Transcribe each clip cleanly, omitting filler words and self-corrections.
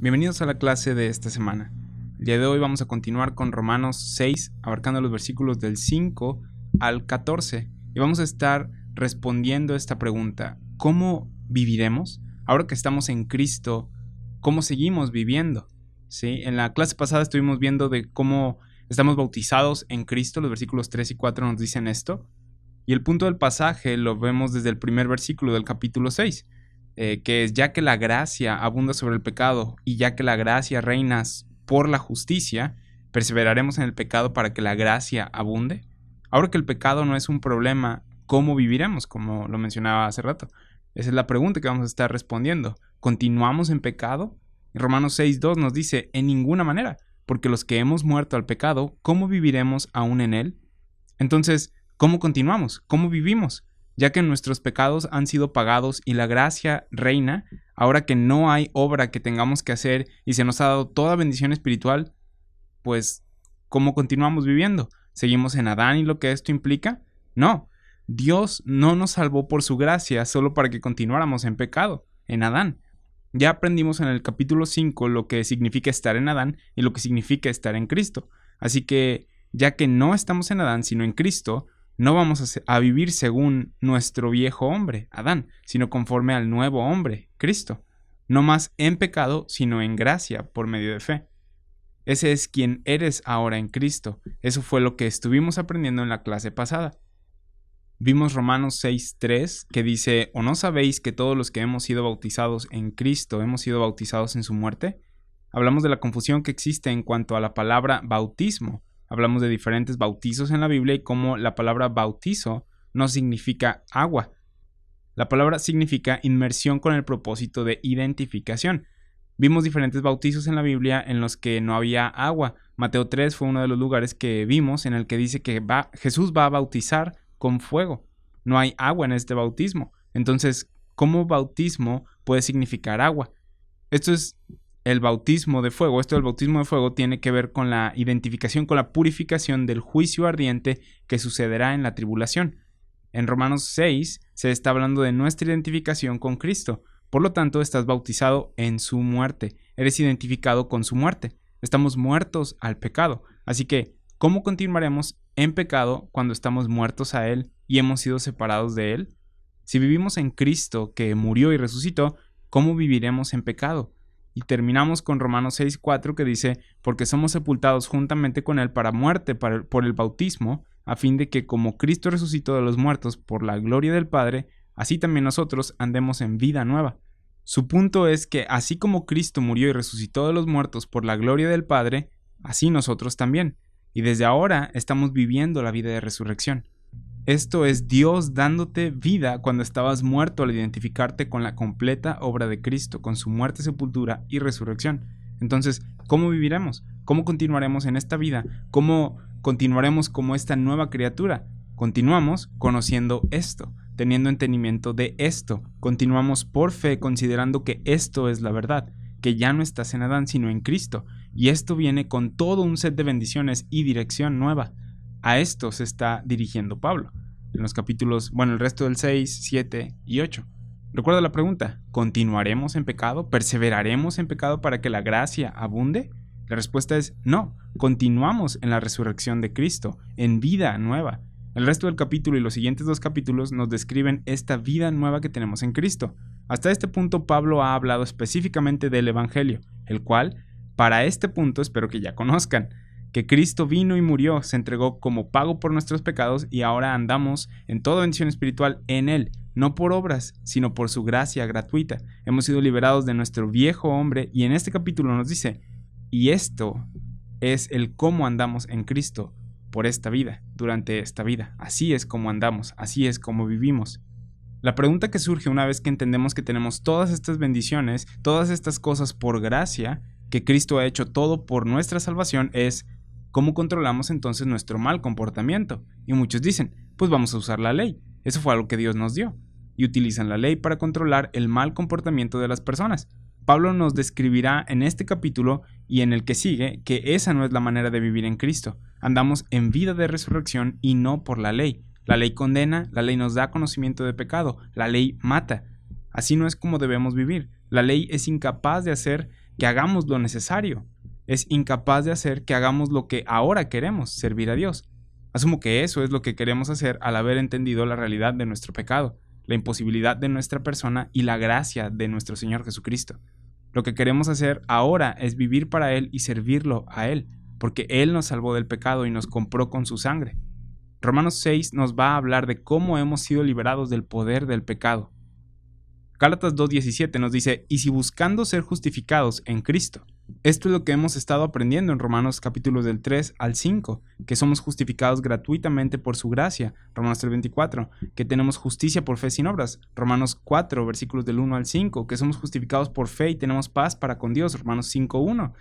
Bienvenidos a la clase de esta semana. El día de hoy vamos a continuar con Romanos 6, abarcando los versículos del 5 al 14. Y vamos a estar respondiendo esta pregunta: ¿cómo viviremos? Ahora que estamos en Cristo, ¿cómo seguimos viviendo? ¿Sí? En la clase pasada estuvimos viendo de cómo estamos bautizados en Cristo. Los versículos 3 y 4 nos dicen esto. Y el punto del pasaje lo vemos desde el primer versículo del capítulo 6. Que es: ya que la gracia abunda sobre el pecado y ya que la gracia reina por la justicia, perseveraremos en el pecado para que la gracia abunde. Ahora que el pecado no es un problema, ¿cómo viviremos? Como lo mencionaba hace rato. Esa es la pregunta que vamos a estar respondiendo. ¿Continuamos en pecado? Romanos 6:2 nos dice: en ninguna manera, porque los que hemos muerto al pecado, ¿cómo viviremos aún en él? Entonces, ¿cómo continuamos? ¿Cómo vivimos? Ya que nuestros pecados han sido pagados y la gracia reina, ahora que no hay obra que tengamos que hacer y se nos ha dado toda bendición espiritual, pues, ¿cómo continuamos viviendo? ¿Seguimos en Adán y lo que esto implica? No, Dios no nos salvó por su gracia solo para que continuáramos en pecado, en Adán. Ya aprendimos en el capítulo 5 lo que significa estar en Adán y lo que significa estar en Cristo. Así que, ya que no estamos en Adán sino en Cristo, no vamos a vivir según nuestro viejo hombre, Adán, sino conforme al nuevo hombre, Cristo. No más en pecado, sino en gracia, por medio de fe. Ese es quien eres ahora en Cristo. Eso fue lo que estuvimos aprendiendo en la clase pasada. Vimos Romanos 6:3, que dice: ¿o no sabéis que todos los que hemos sido bautizados en Cristo hemos sido bautizados en su muerte? Hablamos de la confusión que existe en cuanto a la palabra bautismo. Hablamos de diferentes bautizos en la Biblia y cómo la palabra bautizo no significa agua. La palabra significa inmersión con el propósito de identificación. Vimos diferentes bautizos en la Biblia en los que no había agua. Mateo 3 fue uno de los lugares que vimos en el que dice que Jesús va a bautizar con fuego. No hay agua en este bautismo. Entonces, ¿cómo bautismo puede significar agua? Esto es el bautismo de fuego. Esto del bautismo de fuego tiene que ver con la identificación, con la purificación del juicio ardiente que sucederá en la tribulación. En Romanos 6 se está hablando de nuestra identificación con Cristo. Por lo tanto, estás bautizado en su muerte. Eres identificado con su muerte. Estamos muertos al pecado. Así que, ¿cómo continuaremos en pecado cuando estamos muertos a Él y hemos sido separados de Él? Si vivimos en Cristo, que murió y resucitó, ¿cómo viviremos en pecado? Y terminamos con Romanos 6:4, que dice: porque somos sepultados juntamente con Él para muerte por el bautismo, a fin de que como Cristo resucitó de los muertos por la gloria del Padre, así también nosotros andemos en vida nueva. Su punto es que así como Cristo murió y resucitó de los muertos por la gloria del Padre, así nosotros también. Y desde ahora estamos viviendo la vida de resurrección. Esto es Dios dándote vida cuando estabas muerto al identificarte con la completa obra de Cristo, con su muerte, sepultura y resurrección. Entonces, ¿cómo viviremos? ¿Cómo continuaremos en esta vida? ¿Cómo continuaremos como esta nueva criatura? Continuamos conociendo esto, teniendo entendimiento de esto. Continuamos por fe considerando que esto es la verdad, que ya no estás en Adán sino en Cristo. Y esto viene con todo un set de bendiciones y dirección nueva. A esto se está dirigiendo Pablo en los capítulos, el resto del 6, 7 y 8. Recuerda la pregunta: ¿continuaremos en pecado? ¿Perseveraremos en pecado para que la gracia abunde? La respuesta es no. Continuamos en la resurrección de Cristo, en vida nueva. El resto del capítulo y los siguientes 2 capítulos nos describen esta vida nueva que tenemos en Cristo. Hasta este punto Pablo ha hablado específicamente del Evangelio, el cual, para este punto, espero que ya conozcan, que Cristo vino y murió, se entregó como pago por nuestros pecados y ahora andamos en toda bendición espiritual en Él, no por obras, sino por su gracia gratuita. Hemos sido liberados de nuestro viejo hombre y en este capítulo nos dice: y esto es el cómo andamos en Cristo por esta vida, durante esta vida. Así es como andamos, así es como vivimos. La pregunta que surge una vez que entendemos que tenemos todas estas bendiciones, todas estas cosas por gracia, que Cristo ha hecho todo por nuestra salvación, es: ¿cómo controlamos entonces nuestro mal comportamiento? Y muchos dicen: pues vamos a usar la ley. Eso fue algo que Dios nos dio. Y utilizan la ley para controlar el mal comportamiento de las personas. Pablo nos describirá en este capítulo y en el que sigue que esa no es la manera de vivir en Cristo. Andamos en vida de resurrección y no por la ley. La ley condena, la ley nos da conocimiento de pecado, la ley mata. Así no es como debemos vivir. La ley es incapaz de hacer que hagamos lo necesario. Es incapaz de hacer que hagamos lo que ahora queremos, servir a Dios. Asumo que eso es lo que queremos hacer al haber entendido la realidad de nuestro pecado, la imposibilidad de nuestra persona y la gracia de nuestro Señor Jesucristo. Lo que queremos hacer ahora es vivir para Él y servirlo a Él, porque Él nos salvó del pecado y nos compró con su sangre. Romanos 6 nos va a hablar de cómo hemos sido liberados del poder del pecado. Gálatas 2:17 nos dice, y si buscando ser justificados en Cristo. Esto es lo que hemos estado aprendiendo en Romanos capítulos del 3 al 5, que somos justificados gratuitamente por su gracia, Romanos 3:24, que tenemos justicia por fe sin obras, Romanos 4, versículos del 1 al 5, que somos justificados por fe y tenemos paz para con Dios, Romanos 5:1.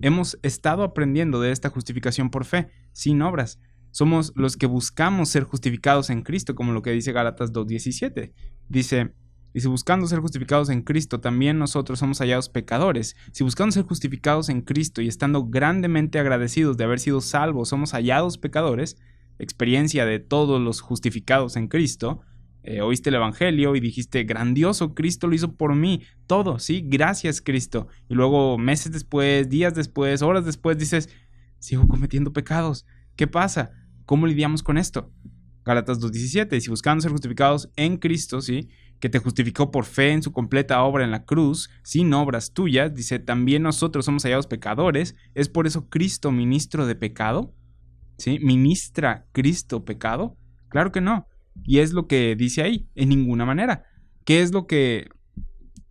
Hemos estado aprendiendo de esta justificación por fe, sin obras. Somos los que buscamos ser justificados en Cristo, como lo que dice Gálatas 2:17. Dice, y si buscando ser justificados en Cristo, también nosotros somos hallados pecadores. Si buscando ser justificados en Cristo y estando grandemente agradecidos de haber sido salvos, somos hallados pecadores, experiencia de todos los justificados en Cristo, oíste el Evangelio y dijiste, grandioso, Cristo lo hizo por mí, todo, ¿sí? Gracias, Cristo. Y luego meses después, días después, horas después, dices, sigo cometiendo pecados. ¿Qué pasa? ¿Cómo lidiamos con esto? Gálatas 2:17, si buscando ser justificados en Cristo, ¿sí?, que te justificó por fe en su completa obra en la cruz, sin obras tuyas, dice, también nosotros somos hallados pecadores, ¿es por eso Cristo ministro de pecado? ¿Sí? ¿Ministra Cristo pecado? Claro que no. Y es lo que dice ahí, en ninguna manera. ¿Qué es lo que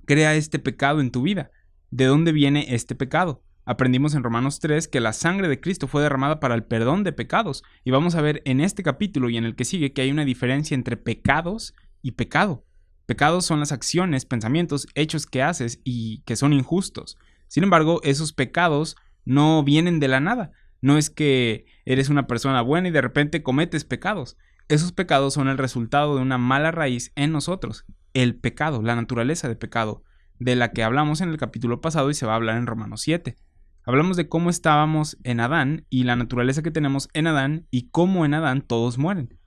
crea este pecado en tu vida? ¿De dónde viene este pecado? Aprendimos en Romanos 3 que la sangre de Cristo fue derramada para el perdón de pecados. Y vamos a ver en este capítulo y en el que sigue que hay una diferencia entre pecados y pecado. Pecados son las acciones, pensamientos, hechos que haces y que son injustos. Sin embargo, esos pecados no vienen de la nada. No es que eres una persona buena y de repente cometes pecados. Esos pecados son el resultado de una mala raíz en nosotros. El pecado, la naturaleza de pecado, de la que hablamos en el capítulo pasado y se va a hablar en Romanos 7. Hablamos de cómo estábamos en Adán y la naturaleza que tenemos en Adán y cómo en Adán todos mueren.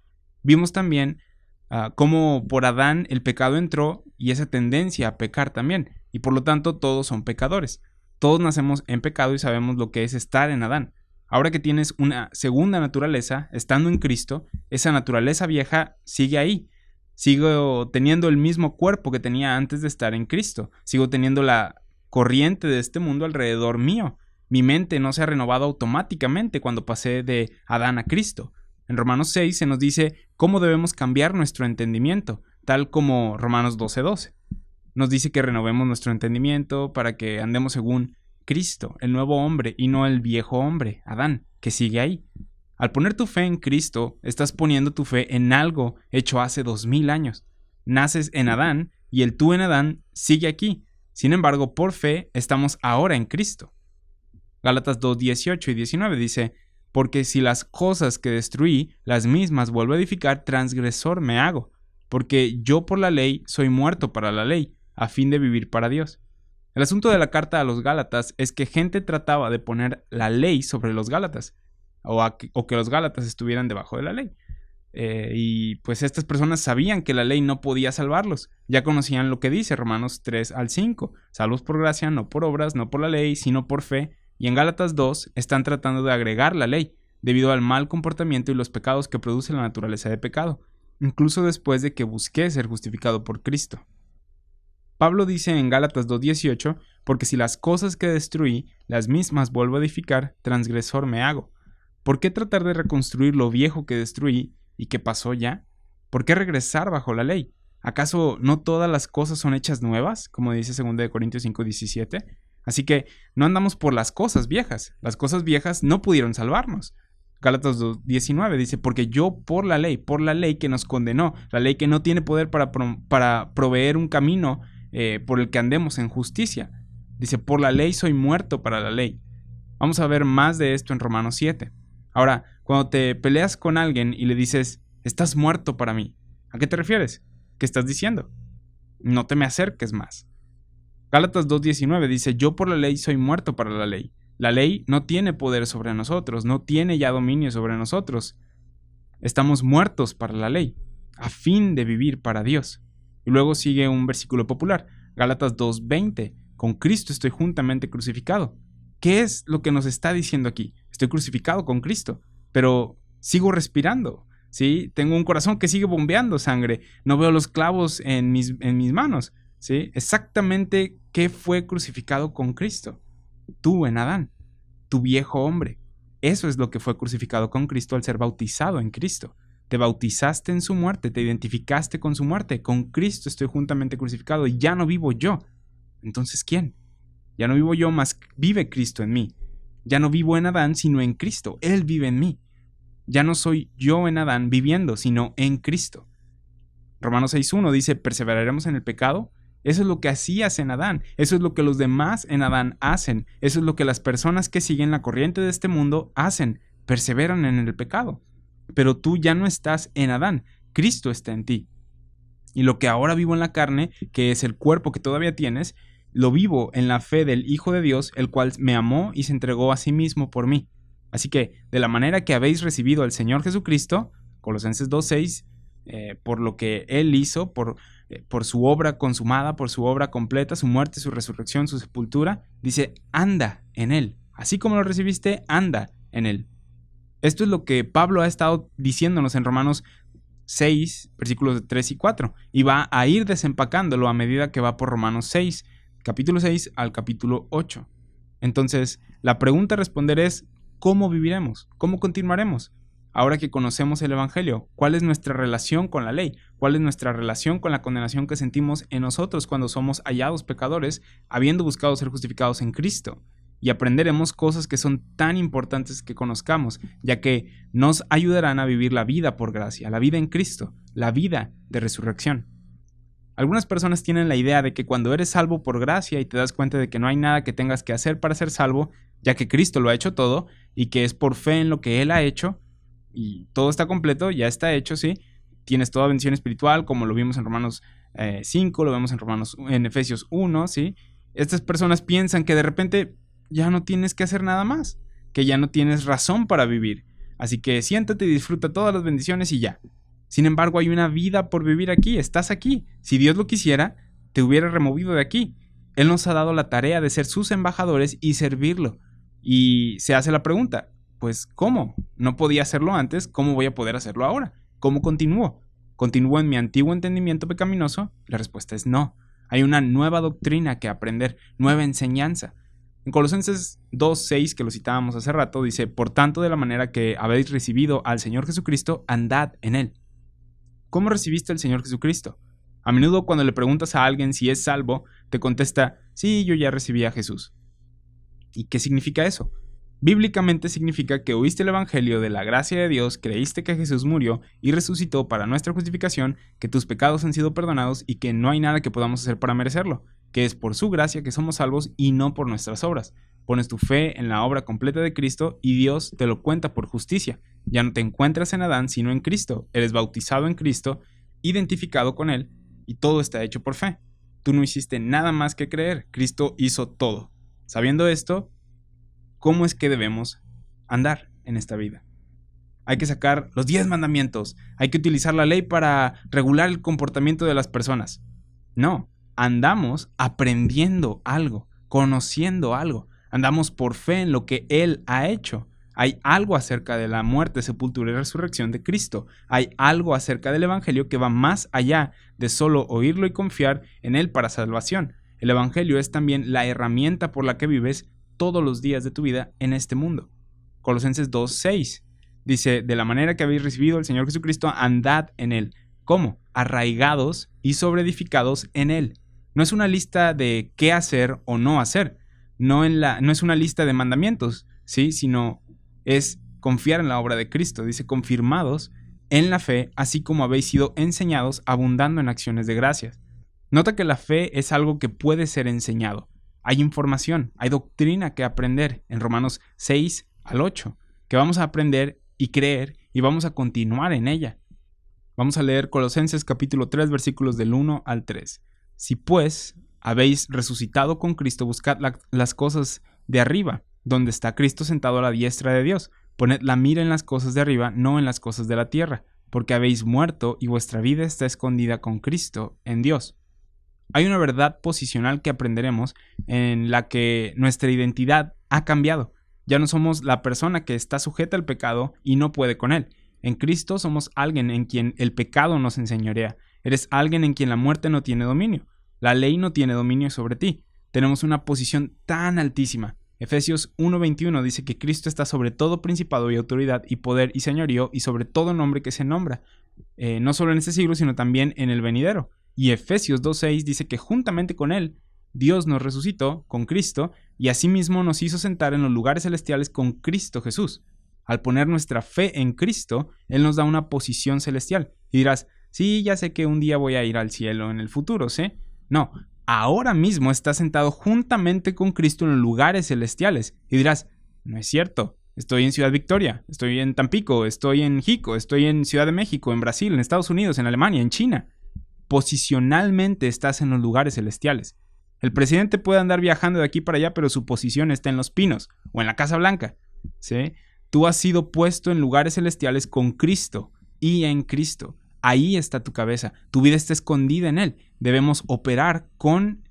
Vimos también cómo por Adán el pecado entró y esa tendencia a pecar también, y por lo tanto todos son pecadores. Todos nacemos en pecado y sabemos lo que es estar en Adán. Ahora que tienes una segunda naturaleza, estando en Cristo, esa naturaleza vieja sigue ahí. Sigo teniendo el mismo cuerpo que tenía antes de estar en Cristo. Sigo teniendo la corriente de este mundo alrededor mío. Mi mente no se ha renovado automáticamente cuando pasé de Adán a Cristo. En Romanos 6 se nos dice cómo debemos cambiar nuestro entendimiento, tal como Romanos 12:12. Nos dice que renovemos nuestro entendimiento para que andemos según Cristo, el nuevo hombre, y no el viejo hombre, Adán, que sigue ahí. Al poner tu fe en Cristo, estás poniendo tu fe en algo hecho hace 2000 años. Naces en Adán y el tú en Adán sigue aquí. Sin embargo, por fe estamos ahora en Cristo. Gálatas 2:18 y 19 dice, porque si las cosas que destruí, las mismas vuelvo a edificar, transgresor me hago, porque yo por la ley soy muerto para la ley, a fin de vivir para Dios. El asunto de la carta a los Gálatas es que gente trataba de poner la ley sobre los Gálatas, o que los Gálatas estuvieran debajo de la ley. Y pues estas personas sabían que la ley no podía salvarlos. Ya conocían lo que dice Romanos 3 al 5, salvos por gracia, no por obras, no por la ley, sino por fe. Y en Gálatas 2 están tratando de agregar la ley, debido al mal comportamiento y los pecados que produce la naturaleza de pecado, incluso después de que busqué ser justificado por Cristo. Pablo dice en Gálatas 2:18, porque si las cosas que destruí, las mismas vuelvo a edificar, transgresor me hago. ¿Por qué tratar de reconstruir lo viejo que destruí y que pasó ya? ¿Por qué regresar bajo la ley? ¿Acaso no todas las cosas son hechas nuevas, como dice 2 Corintios 5:17? Así que no andamos por las cosas viejas. Las cosas viejas no pudieron salvarnos. Gálatas 2:19 dice, porque yo por la ley que nos condenó, la ley que no tiene poder para proveer un camino por el que andemos en justicia. Dice, por la ley soy muerto para la ley. Vamos a ver más de esto en Romanos 7. Ahora, cuando te peleas con alguien y le dices, estás muerto para mí, ¿a qué te refieres? ¿Qué estás diciendo? No te me acerques más. Gálatas 2:19 dice, yo por la ley soy muerto para la ley. La ley no tiene poder sobre nosotros, no tiene ya dominio sobre nosotros. Estamos muertos para la ley, a fin de vivir para Dios. Y luego sigue un versículo popular, Gálatas 2:20, con Cristo estoy juntamente crucificado. ¿Qué es lo que nos está diciendo aquí? Estoy crucificado con Cristo, pero sigo respirando, ¿sí? Tengo un corazón que sigue bombeando sangre, no veo los clavos en mis manos, ¿sí? Exactamente, ¿qué fue crucificado con Cristo? Tú en Adán, tu viejo hombre. Eso es lo que fue crucificado con Cristo al ser bautizado en Cristo. Te bautizaste en su muerte, te identificaste con su muerte. Con Cristo estoy juntamente crucificado y ya no vivo yo. Entonces, ¿quién? Ya no vivo yo, mas vive Cristo en mí. Ya no vivo en Adán, sino en Cristo. Él vive en mí. Ya no soy yo en Adán viviendo, sino en Cristo. Romanos 6.1 dice, ¿perseveraremos en el pecado? Eso es lo que hacías en Adán. Eso es lo que los demás en Adán hacen. Eso es lo que las personas que siguen la corriente de este mundo hacen. Perseveran en el pecado. Pero tú ya no estás en Adán. Cristo está en ti. Y lo que ahora vivo en la carne, que es el cuerpo que todavía tienes, lo vivo en la fe del Hijo de Dios, el cual me amó y se entregó a sí mismo por mí. Así que, de la manera que habéis recibido al Señor Jesucristo, Colosenses 2.6, por lo que Él hizo, por su obra consumada, por su obra completa, su muerte, su resurrección, su sepultura, dice, anda en Él. Así como lo recibiste, anda en Él. Esto es lo que Pablo ha estado diciéndonos en Romanos 6, versículos 3 y 4, y va a ir desempacándolo a medida que va por Romanos 6, capítulo 6 al capítulo 8. Entonces, la pregunta a responder es, ¿cómo viviremos? ¿Cómo continuaremos? Ahora que conocemos el Evangelio, ¿cuál es nuestra relación con la ley? ¿Cuál es nuestra relación con la condenación que sentimos en nosotros cuando somos hallados pecadores, habiendo buscado ser justificados en Cristo? Y aprenderemos cosas que son tan importantes que conozcamos, ya que nos ayudarán a vivir la vida por gracia, la vida en Cristo, la vida de resurrección. Algunas personas tienen la idea de que cuando eres salvo por gracia y te das cuenta de que no hay nada que tengas que hacer para ser salvo, ya que Cristo lo ha hecho todo y que es por fe en lo que Él ha hecho y todo está completo, ya está hecho, ¿sí? Tienes toda bendición espiritual, como lo vimos en Romanos 5, lo vemos en Efesios 1, ¿sí? Estas personas piensan que de repente ya no tienes que hacer nada más, que ya no tienes razón para vivir. Así que siéntate y disfruta todas las bendiciones y ya. Sin embargo, hay una vida por vivir aquí, estás aquí. Si Dios lo quisiera, te hubiera removido de aquí. Él nos ha dado la tarea de ser sus embajadores y servirlo. Y se hace la pregunta, pues ¿cómo? No podía hacerlo antes, ¿cómo voy a poder hacerlo ahora? ¿Cómo continúo? ¿Continúo en mi antiguo entendimiento pecaminoso? La respuesta es no. Hay una nueva doctrina que aprender, nueva enseñanza. En Colosenses 2.6, que lo citábamos hace rato, dice, por tanto, de la manera que habéis recibido al Señor Jesucristo, andad en Él. ¿Cómo recibiste al Señor Jesucristo? A menudo cuando le preguntas a alguien si es salvo, te contesta, sí, yo ya recibí a Jesús. ¿Y qué significa eso? Bíblicamente significa que oíste el Evangelio de la gracia de Dios, creíste que Jesús murió y resucitó para nuestra justificación, que tus pecados han sido perdonados y que no hay nada que podamos hacer para merecerlo, que es por su gracia que somos salvos y no por nuestras obras. Pones tu fe en la obra completa de Cristo y Dios te lo cuenta por justicia. Ya no te encuentras en Adán, sino en Cristo. Eres bautizado en Cristo, identificado con Él, y todo está hecho por fe. Tú no hiciste nada más que creer, Cristo hizo todo. Sabiendo esto, ¿cómo es que debemos andar en esta vida? Hay que sacar los 10 mandamientos, hay que utilizar la ley para regular el comportamiento de las personas. No, andamos aprendiendo algo, conociendo algo. Andamos por fe en lo que Él ha hecho. Hay algo acerca de la muerte, sepultura y resurrección de Cristo. Hay algo acerca del Evangelio que va más allá de solo oírlo y confiar en Él para salvación. El Evangelio es también la herramienta por la que vives todos los días de tu vida en este mundo. Colosenses 2.6 dice, de la manera que habéis recibido al Señor Jesucristo, andad en Él. ¿Cómo? Arraigados y sobreedificados en Él. No es una lista de qué hacer o no hacer. No es una lista de mandamientos, ¿sí? Sino es confiar en la obra de Cristo. Dice, confirmados en la fe, así como habéis sido enseñados, abundando en acciones de gracias. Nota que la fe es algo que puede ser enseñado. Hay información, hay doctrina que aprender en Romanos 6 al 8, que vamos a aprender y creer y vamos a continuar en ella. Vamos a leer Colosenses capítulo 3, versículos del 1 al 3. Si pues habéis resucitado con Cristo, buscad las cosas de arriba, donde está Cristo sentado a la diestra de Dios. Poned la mira en las cosas de arriba, no en las cosas de la tierra, porque habéis muerto y vuestra vida está escondida con Cristo en Dios. Hay una verdad posicional que aprenderemos en la que nuestra identidad ha cambiado. Ya no somos la persona que está sujeta al pecado y no puede con él. En Cristo somos alguien en quien el pecado nos enseñorea. Eres alguien en quien la muerte no tiene dominio. La ley no tiene dominio sobre ti. Tenemos una posición tan altísima. Efesios 1:21 dice que Cristo está sobre todo principado y autoridad y poder y señorío y sobre todo nombre que se nombra. No solo en este siglo, sino también en el venidero. Y Efesios 2:6 dice que juntamente con él, Dios nos resucitó con Cristo y asimismo nos hizo sentar en los lugares celestiales con Cristo Jesús. Al poner nuestra fe en Cristo, Él nos da una posición celestial. Y dirás, sí, ya sé que un día voy a ir al cielo en el futuro, ¿sí? No, ahora mismo estás sentado juntamente con Cristo en los lugares celestiales. Y dirás, no es cierto. Estoy en Ciudad Victoria, estoy en Tampico, estoy en Jico, estoy en Ciudad de México, en Brasil, en Estados Unidos, en Alemania, en China. Posicionalmente estás en los lugares celestiales. El presidente puede andar viajando de aquí para allá, pero su posición está en Los Pinos o en la Casa Blanca, ¿sí? Tú has sido puesto en lugares celestiales con Cristo y en Cristo. Ahí está tu cabeza. Tu vida está escondida en Él. Debemos operar con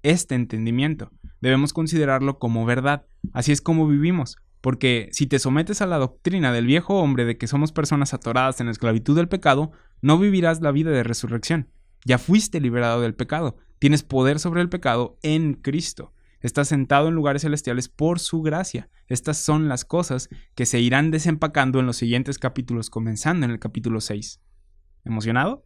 este entendimiento. Debemos considerarlo como verdad. Así es como vivimos. Porque si te sometes a la doctrina del viejo hombre de que somos personas atoradas en la esclavitud del pecado, no vivirás la vida de resurrección. Ya fuiste liberado del pecado. Tienes poder sobre el pecado en Cristo. Estás sentado en lugares celestiales por su gracia. Estas son las cosas que se irán desempacando en los siguientes capítulos, comenzando en el capítulo 6. ¿Emocionado?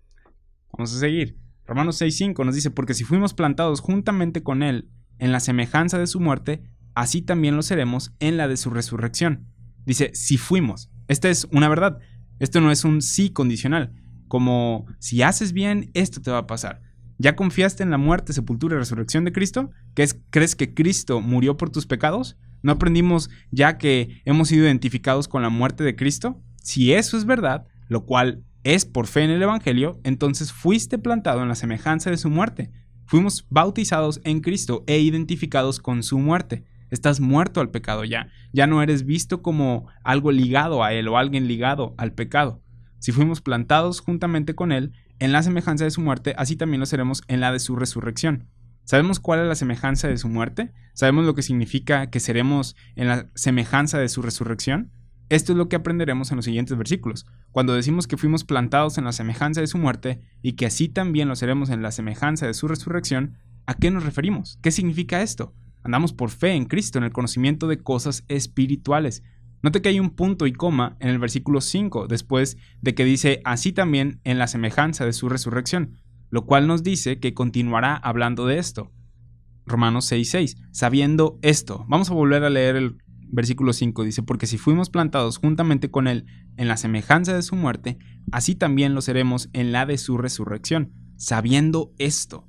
Vamos a seguir. Romanos 6:5 nos dice, porque si fuimos plantados juntamente con Él en la semejanza de su muerte, así también lo seremos en la de su resurrección. Dice, si fuimos. Esta es una verdad. Esto no es un sí condicional. Como, si haces bien, esto te va a pasar. ¿Ya confiaste en la muerte, sepultura y resurrección de Cristo? ¿Crees que Cristo murió por tus pecados? ¿No aprendimos ya que hemos sido identificados con la muerte de Cristo? Si eso es verdad, lo cual es por fe en el Evangelio, entonces fuiste plantado en la semejanza de su muerte. Fuimos bautizados en Cristo e identificados con su muerte. Estás muerto al pecado ya. Ya no eres visto como algo ligado a Él o alguien ligado al pecado. Si fuimos plantados juntamente con Él en la semejanza de su muerte, así también lo seremos en la de su resurrección. ¿Sabemos cuál es la semejanza de su muerte? ¿Sabemos lo que significa que seremos en la semejanza de su resurrección? Esto es lo que aprenderemos en los siguientes versículos. Cuando decimos que fuimos plantados en la semejanza de su muerte y que así también lo seremos en la semejanza de su resurrección, ¿a qué nos referimos? ¿Qué significa esto? Andamos por fe en Cristo, en el conocimiento de cosas espirituales. Note que hay un punto y coma en el versículo 5, después de que dice así también en la semejanza de su resurrección, lo cual nos dice que continuará hablando de esto. Romanos 6:6, sabiendo esto. Vamos a volver a leer el versículo 5, dice, porque si fuimos plantados juntamente con Él en la semejanza de su muerte, así también lo seremos en la de su resurrección, sabiendo esto.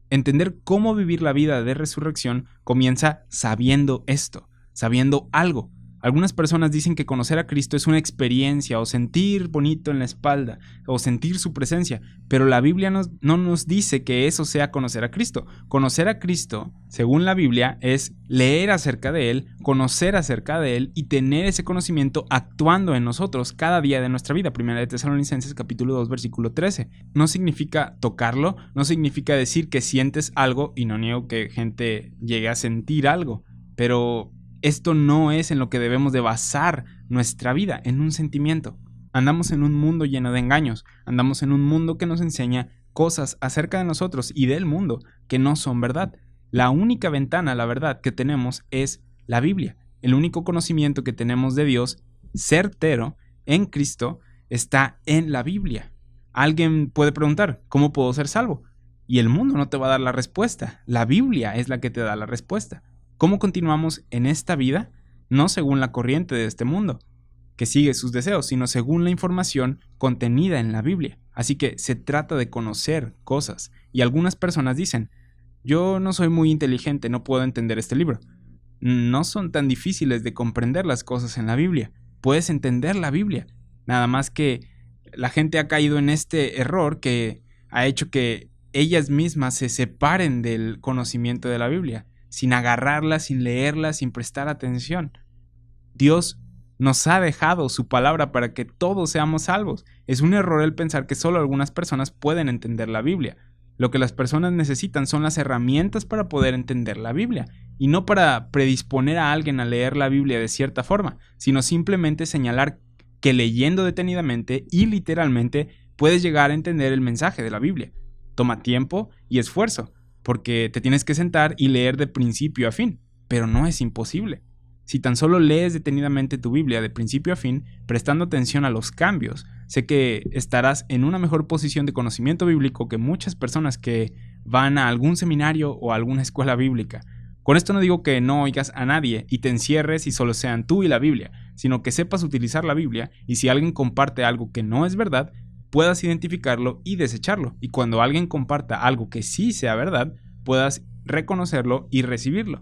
Entender cómo vivir la vida de resurrección comienza sabiendo esto, sabiendo algo. Algunas personas dicen que conocer a Cristo es una experiencia o sentir bonito en la espalda o sentir su presencia, pero la Biblia no nos dice que eso sea conocer a Cristo. Conocer a Cristo, según la Biblia, es leer acerca de Él, conocer acerca de Él y tener ese conocimiento actuando en nosotros cada día de nuestra vida. Primera de Tesalonicenses capítulo 2 versículo 13. No significa tocarlo, no significa decir que sientes algo, y no niego que gente llegue a sentir algo, pero esto no es en lo que debemos de basar nuestra vida, en un sentimiento. Andamos en un mundo lleno de engaños, andamos en un mundo que nos enseña cosas acerca de nosotros y del mundo que no son verdad. La única ventana a la verdad que tenemos es la Biblia. El único conocimiento que tenemos de Dios, certero, en Cristo, está en la Biblia. Alguien puede preguntar, ¿cómo puedo ser salvo? Y el mundo no te va a dar la respuesta. La Biblia es la que te da la respuesta. ¿Cómo continuamos en esta vida? No según la corriente de este mundo, que sigue sus deseos, sino según la información contenida en la Biblia. Así que se trata de conocer cosas. Y algunas personas dicen, yo no soy muy inteligente, no puedo entender este libro. No son tan difíciles de comprender las cosas en la Biblia. Puedes entender la Biblia. Nada más que la gente ha caído en este error que ha hecho que ellas mismas se separen del conocimiento de la Biblia, sin agarrarla, sin leerla, sin prestar atención. Dios nos ha dejado su palabra para que todos seamos salvos. Es un error el pensar que solo algunas personas pueden entender la Biblia. Lo que las personas necesitan son las herramientas para poder entender la Biblia, y no para predisponer a alguien a leer la Biblia de cierta forma, sino simplemente señalar que leyendo detenidamente y literalmente puedes llegar a entender el mensaje de la Biblia. Toma tiempo y esfuerzo, porque te tienes que sentar y leer de principio a fin, pero no es imposible. Si tan solo lees detenidamente tu Biblia de principio a fin, prestando atención a los cambios, sé que estarás en una mejor posición de conocimiento bíblico que muchas personas que van a algún seminario o a alguna escuela bíblica. Con esto no digo que no oigas a nadie y te encierres y solo sean tú y la Biblia, sino que sepas utilizar la Biblia, y si alguien comparte algo que no es verdad, puedas identificarlo y desecharlo, y cuando alguien comparta algo que sí sea verdad, puedas reconocerlo y recibirlo.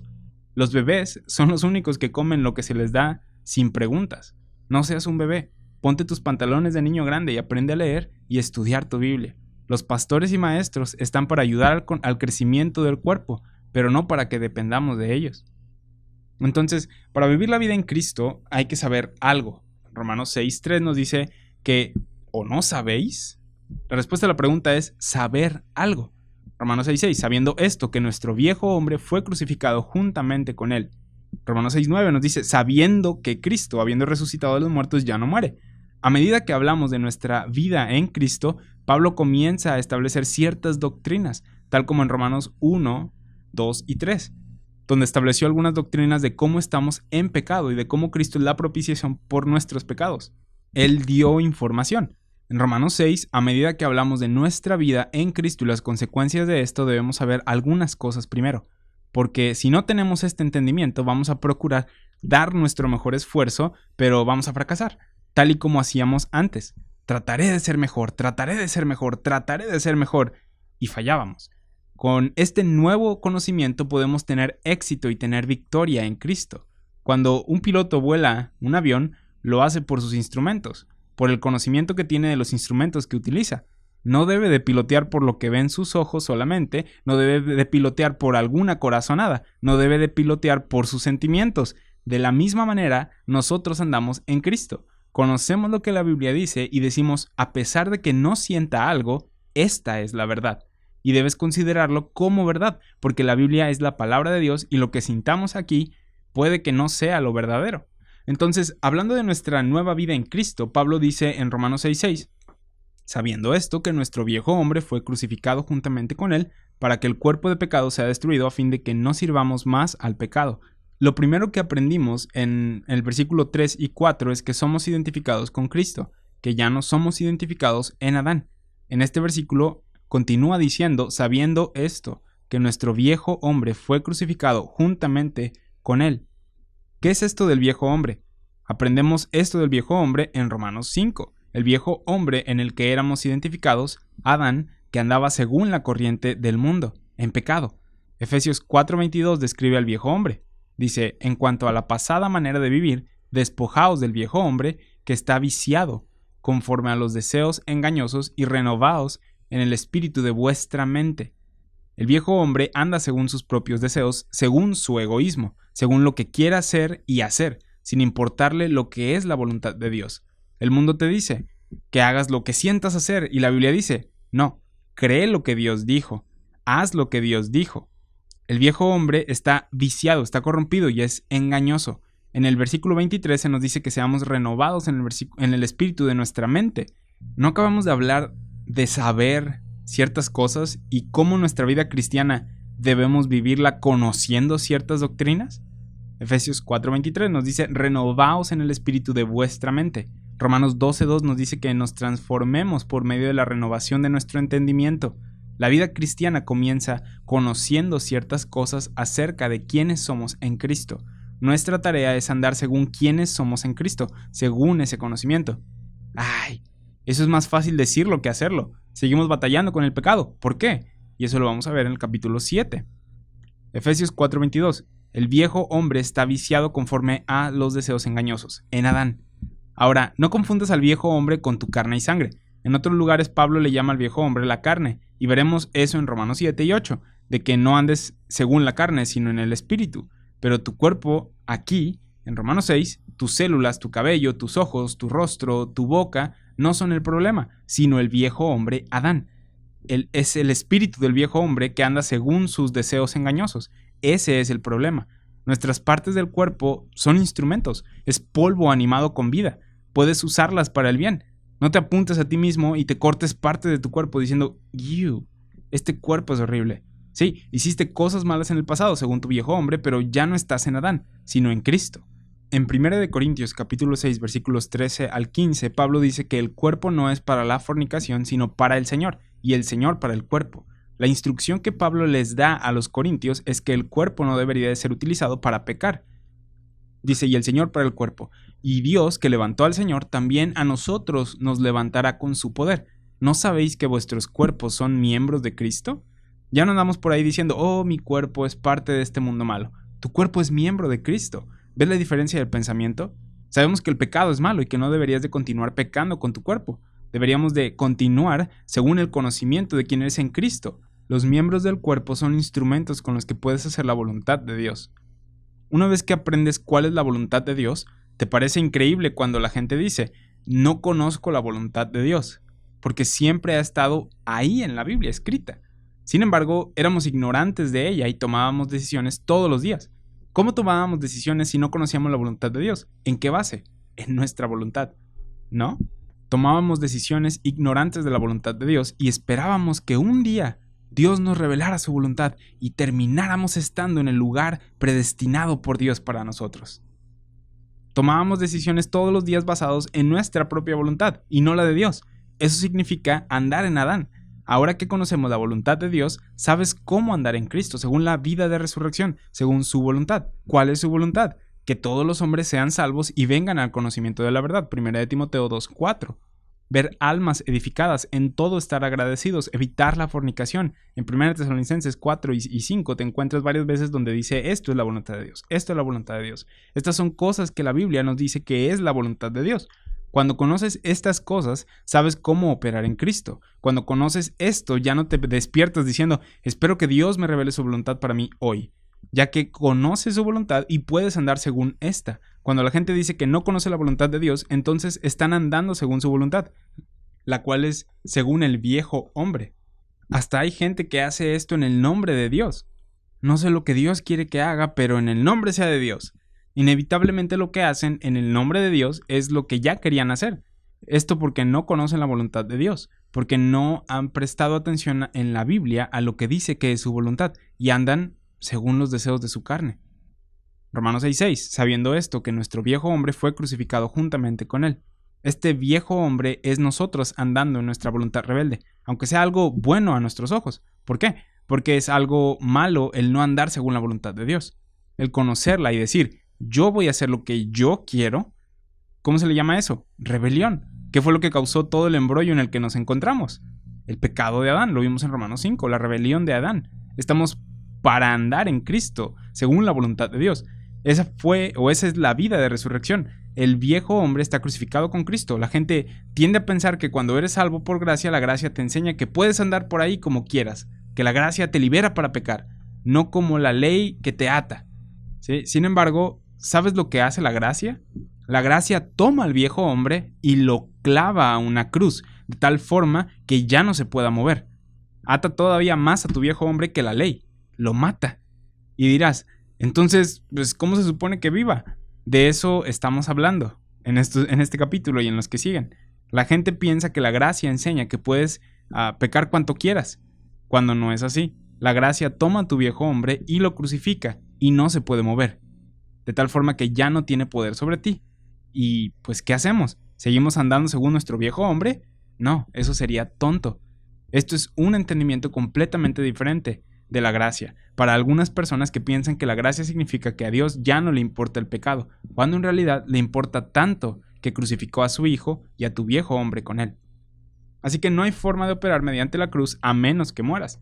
Los bebés son los únicos que comen lo que se les da sin preguntas. No seas un bebé, ponte tus pantalones de niño grande y aprende a leer y estudiar tu Biblia. Los pastores y maestros están para ayudar al crecimiento del cuerpo, pero no para que dependamos de ellos. Entonces, para vivir la vida en Cristo hay que saber algo. Romanos 6:3 nos dice que ¿o no sabéis? La respuesta a la pregunta es saber algo. Romanos 6:6, sabiendo esto, que nuestro viejo hombre fue crucificado juntamente con él. Romanos 6:9 nos dice, sabiendo que Cristo, habiendo resucitado de los muertos, ya no muere. A medida que hablamos de nuestra vida en Cristo, Pablo comienza a establecer ciertas doctrinas, tal como en Romanos 1, 2 y 3, donde estableció algunas doctrinas de cómo estamos en pecado y de cómo Cristo es la propiciación por nuestros pecados. Él dio información. En Romanos 6, a medida que hablamos de nuestra vida en Cristo y las consecuencias de esto, debemos saber algunas cosas primero, porque si no tenemos este entendimiento, vamos a procurar dar nuestro mejor esfuerzo, pero vamos a fracasar, tal y como hacíamos antes. Trataré de ser mejor, trataré de ser mejor, trataré de ser mejor, y fallábamos. Con este nuevo conocimiento podemos tener éxito y tener victoria en Cristo. Cuando un piloto vuela un avión, lo hace por sus instrumentos, por el conocimiento que tiene de los instrumentos que utiliza. No debe de pilotear por lo que ven sus ojos solamente, no debe de pilotear por alguna corazonada, no debe de pilotear por sus sentimientos. De la misma manera, nosotros andamos en Cristo. Conocemos lo que la Biblia dice y decimos, a pesar de que no sienta algo, esta es la verdad. Y debes considerarlo como verdad, porque la Biblia es la palabra de Dios y lo que sintamos aquí puede que no sea lo verdadero. Entonces, hablando de nuestra nueva vida en Cristo, Pablo dice en Romanos 6:6, sabiendo esto, que nuestro viejo hombre fue crucificado juntamente con él, para que el cuerpo de pecado sea destruido a fin de que no sirvamos más al pecado. Lo primero que aprendimos en el versículo 3 y 4 es que somos identificados con Cristo, que ya no somos identificados en Adán. En este versículo continúa diciendo, sabiendo esto, que nuestro viejo hombre fue crucificado juntamente con él. ¿Qué es esto del viejo hombre? Aprendemos esto del viejo hombre en Romanos 5, el viejo hombre en el que éramos identificados, Adán, que andaba según la corriente del mundo, en pecado. Efesios 4:22 describe al viejo hombre. Dice, en cuanto a la pasada manera de vivir, despojaos del viejo hombre que está viciado, conforme a los deseos engañosos, y renovaos en el espíritu de vuestra mente. El viejo hombre anda según sus propios deseos, según su egoísmo, según lo que quiera hacer y hacer, sin importarle lo que es la voluntad de Dios. El mundo te dice que hagas lo que sientas hacer, y la Biblia dice, no, cree lo que Dios dijo, haz lo que Dios dijo. El viejo hombre está viciado, está corrompido y es engañoso. En el versículo 23 se nos dice que seamos renovados en el espíritu de nuestra mente. ¿No acabamos de hablar de saber ciertas cosas y cómo nuestra vida cristiana debemos vivirla conociendo ciertas doctrinas? Efesios 4:23 nos dice, renovaos en el espíritu de vuestra mente. Romanos 12:2 nos dice que nos transformemos por medio de la renovación de nuestro entendimiento. La vida cristiana comienza conociendo ciertas cosas acerca de quiénes somos en Cristo. Nuestra tarea es andar según quiénes somos en Cristo, según ese conocimiento. ¡Ay! Eso es más fácil decirlo que hacerlo. Seguimos batallando con el pecado. ¿Por qué? Y eso lo vamos a ver en el capítulo 7. Efesios 4:22. El viejo hombre está viciado conforme a los deseos engañosos, en Adán. Ahora, no confundas al viejo hombre con tu carne y sangre. En otros lugares Pablo le llama al viejo hombre la carne, y veremos eso en Romanos 7 y 8, de que no andes según la carne, sino en el espíritu. Pero tu cuerpo, aquí, en Romanos 6, tus células, tu cabello, tus ojos, tu rostro, tu boca, no son el problema, sino el viejo hombre Adán. es el espíritu del viejo hombre que anda según sus deseos engañosos. Ese es el problema. Nuestras partes del cuerpo son instrumentos, es polvo animado con vida. Puedes usarlas para el bien. No te apuntes a ti mismo y te cortes parte de tu cuerpo diciendo, este cuerpo es horrible. Sí, hiciste cosas malas en el pasado según tu viejo hombre, pero ya no estás en Adán, sino en Cristo. En 1 Corintios capítulo 6 versículos 13 al 15, Pablo dice que el cuerpo no es para la fornicación, sino para el Señor, y el Señor para el cuerpo. La instrucción que Pablo les da a los corintios es que el cuerpo no debería de ser utilizado para pecar. Dice, y el Señor para el cuerpo. Y Dios, que levantó al Señor, también a nosotros nos levantará con su poder. ¿No sabéis que vuestros cuerpos son miembros de Cristo? Ya no andamos por ahí diciendo, oh, mi cuerpo es parte de este mundo malo. Tu cuerpo es miembro de Cristo. ¿Ves la diferencia del pensamiento? Sabemos que el pecado es malo y que no deberías de continuar pecando con tu cuerpo. Deberíamos de continuar según el conocimiento de quién eres en Cristo. Los miembros del cuerpo son instrumentos con los que puedes hacer la voluntad de Dios. Una vez que aprendes cuál es la voluntad de Dios, te parece increíble cuando la gente dice, no conozco la voluntad de Dios, porque siempre ha estado ahí en la Biblia escrita. Sin embargo, éramos ignorantes de ella y tomábamos decisiones todos los días. ¿Cómo tomábamos decisiones si no conocíamos la voluntad de Dios? ¿En qué base? En nuestra voluntad, ¿no? Tomábamos decisiones ignorantes de la voluntad de Dios y esperábamos que un día Dios nos revelara su voluntad y termináramos estando en el lugar predestinado por Dios para nosotros. Tomábamos decisiones todos los días basados en nuestra propia voluntad y no la de Dios. Eso significa andar en Adán. Ahora que conocemos la voluntad de Dios, sabes cómo andar en Cristo, según la vida de resurrección, según su voluntad. ¿Cuál es su voluntad? Que todos los hombres sean salvos y vengan al conocimiento de la verdad. 1 Timoteo 2:4. Ver almas edificadas, en todo estar agradecidos, evitar la fornicación. En 1 Tesalonicenses 4 y 5 te encuentras varias veces donde dice esto es la voluntad de Dios, esto es la voluntad de Dios. Estas son cosas que la Biblia nos dice que es la voluntad de Dios. Cuando conoces estas cosas, sabes cómo operar en Cristo. Cuando conoces esto, ya no te despiertas diciendo, espero que Dios me revele su voluntad para mí hoy, ya que conoces su voluntad y puedes andar según esta. Cuando la gente dice que no conoce la voluntad de Dios, entonces están andando según su voluntad, la cual es según el viejo hombre. Hasta hay gente que hace esto en el nombre de Dios. No sé lo que Dios quiere que haga, pero en el nombre sea de Dios. Inevitablemente lo que hacen en el nombre de Dios es lo que ya querían hacer. Esto porque no conocen la voluntad de Dios, porque no han prestado atención en la Biblia a lo que dice que es su voluntad y andan según los deseos de su carne. Romanos 6:6, sabiendo esto, que nuestro viejo hombre fue crucificado juntamente con él. Este viejo hombre es nosotros andando en nuestra voluntad rebelde, aunque sea algo bueno a nuestros ojos. ¿Por qué? Porque es algo malo el no andar según la voluntad de Dios. El conocerla y decir, yo voy a hacer lo que yo quiero. ¿Cómo se le llama eso? Rebelión. ¿Qué fue lo que causó todo el embrollo en el que nos encontramos? El pecado de Adán, lo vimos en Romanos 5, la rebelión de Adán. Estamos para andar en Cristo, según la voluntad de Dios. Esa es la vida de resurrección. El viejo hombre está crucificado con Cristo. La gente tiende a pensar que cuando eres salvo por gracia, la gracia te enseña que puedes andar por ahí como quieras, que la gracia te libera para pecar, no como la ley que te ata. ¿Sí? Sin embargo, ¿sabes lo que hace la gracia? La gracia toma al viejo hombre y lo clava a una cruz, de tal forma que ya no se pueda mover. Ata todavía más a tu viejo hombre que la ley. Lo mata. Y dirás, entonces, pues, ¿cómo se supone que viva? De eso estamos hablando en este capítulo y en los que siguen. La gente piensa que la gracia enseña que puedes pecar cuanto quieras, cuando no es así. La gracia toma a tu viejo hombre y lo crucifica y no se puede mover, de tal forma que ya no tiene poder sobre ti. Y pues, ¿qué hacemos? ¿Seguimos andando según nuestro viejo hombre? No, eso sería tonto. Esto es un entendimiento completamente diferente de la gracia, para algunas personas que piensan que la gracia significa que a Dios ya no le importa el pecado, cuando en realidad le importa tanto que crucificó a su hijo y a tu viejo hombre con él. Así que no hay forma de operar mediante la cruz a menos que mueras.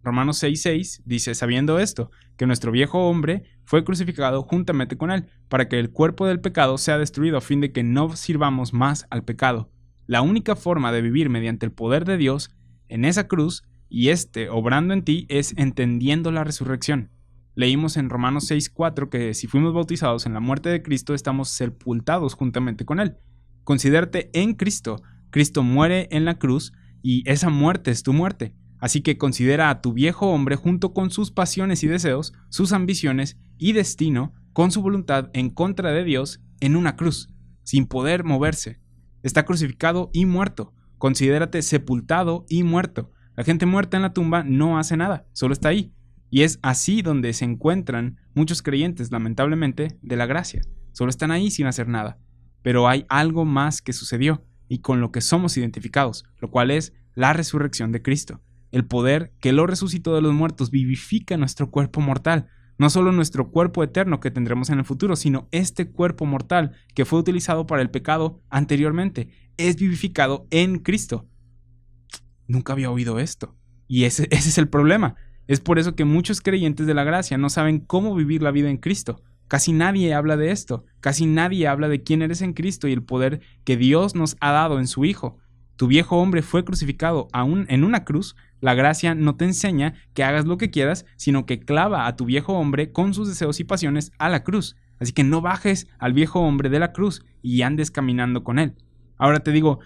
Romanos 6:6 dice, sabiendo esto, que nuestro viejo hombre fue crucificado juntamente con él, para que el cuerpo del pecado sea destruido a fin de que no sirvamos más al pecado. La única forma de vivir mediante el poder de Dios en esa cruz y obrando en ti es entendiendo la resurrección. Leímos en Romanos 6:4 que si fuimos bautizados en la muerte de Cristo, estamos sepultados juntamente con él. Considérate en Cristo. Cristo muere en la cruz y esa muerte es tu muerte. Así que considera a tu viejo hombre junto con sus pasiones y deseos, sus ambiciones y destino, con su voluntad en contra de Dios, en una cruz, sin poder moverse. Está crucificado y muerto. Considérate sepultado y muerto. La gente muerta en la tumba no hace nada, solo está ahí. Y es así donde se encuentran muchos creyentes, lamentablemente, de la gracia. Solo están ahí sin hacer nada. Pero hay algo más que sucedió y con lo que somos identificados, lo cual es la resurrección de Cristo. El poder que lo resucitó de los muertos vivifica nuestro cuerpo mortal. No solo nuestro cuerpo eterno que tendremos en el futuro, sino este cuerpo mortal que fue utilizado para el pecado anteriormente. Es vivificado en Cristo. Nunca había oído esto. Y ese es el problema. Es por eso que muchos creyentes de la gracia no saben cómo vivir la vida en Cristo. Casi nadie habla de esto. Casi nadie habla de quién eres en Cristo y el poder que Dios nos ha dado en su Hijo. Tu viejo hombre fue crucificado aún en una cruz. La gracia no te enseña que hagas lo que quieras, sino que clava a tu viejo hombre con sus deseos y pasiones a la cruz. Así que no bajes al viejo hombre de la cruz y andes caminando con él. Ahora te digo,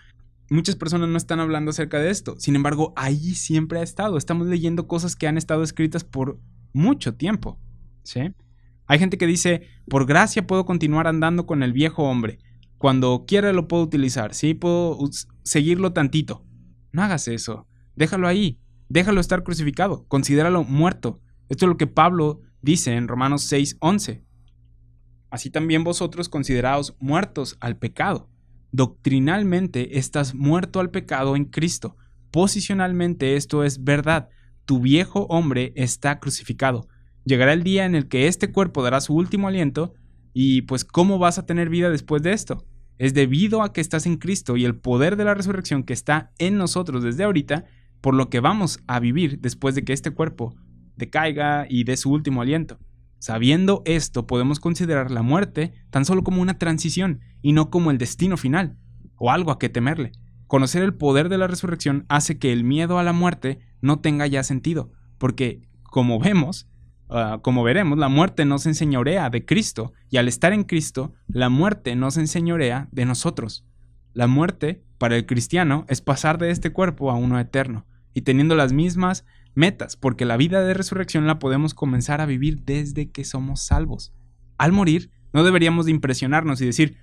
muchas personas no están hablando acerca de esto. Sin embargo, ahí siempre ha estado. Estamos leyendo cosas que han estado escritas por mucho tiempo, ¿sí? Hay gente que dice, por gracia puedo continuar andando con el viejo hombre. Cuando quiera lo puedo utilizar, ¿sí? Puedo seguirlo tantito. No hagas eso. Déjalo ahí. Déjalo estar crucificado. Considéralo muerto. Esto es lo que Pablo dice en Romanos 6:11. Así también vosotros consideraos muertos al pecado. Doctrinalmente estás muerto al pecado en Cristo. Posicionalmente esto es verdad. Tu viejo hombre está crucificado. Llegará el día en el que este cuerpo dará su último aliento. Y pues, ¿cómo vas a tener vida después de esto? Es debido a que estás en Cristo y el poder de la resurrección que está en nosotros desde ahorita, por lo que vamos a vivir después de que este cuerpo decaiga y dé su último aliento. Sabiendo esto, podemos considerar la muerte tan solo como una transición y no como el destino final, o algo a qué temerle. Conocer el poder de la resurrección hace que el miedo a la muerte no tenga ya sentido, porque, como veremos, la muerte nos enseñorea de Cristo, y al estar en Cristo, la muerte nos enseñorea de nosotros. La muerte, para el cristiano, es pasar de este cuerpo a uno eterno, y teniendo las mismas metas, porque la vida de resurrección la podemos comenzar a vivir desde que somos salvos. Al morir, no deberíamos de impresionarnos y decir,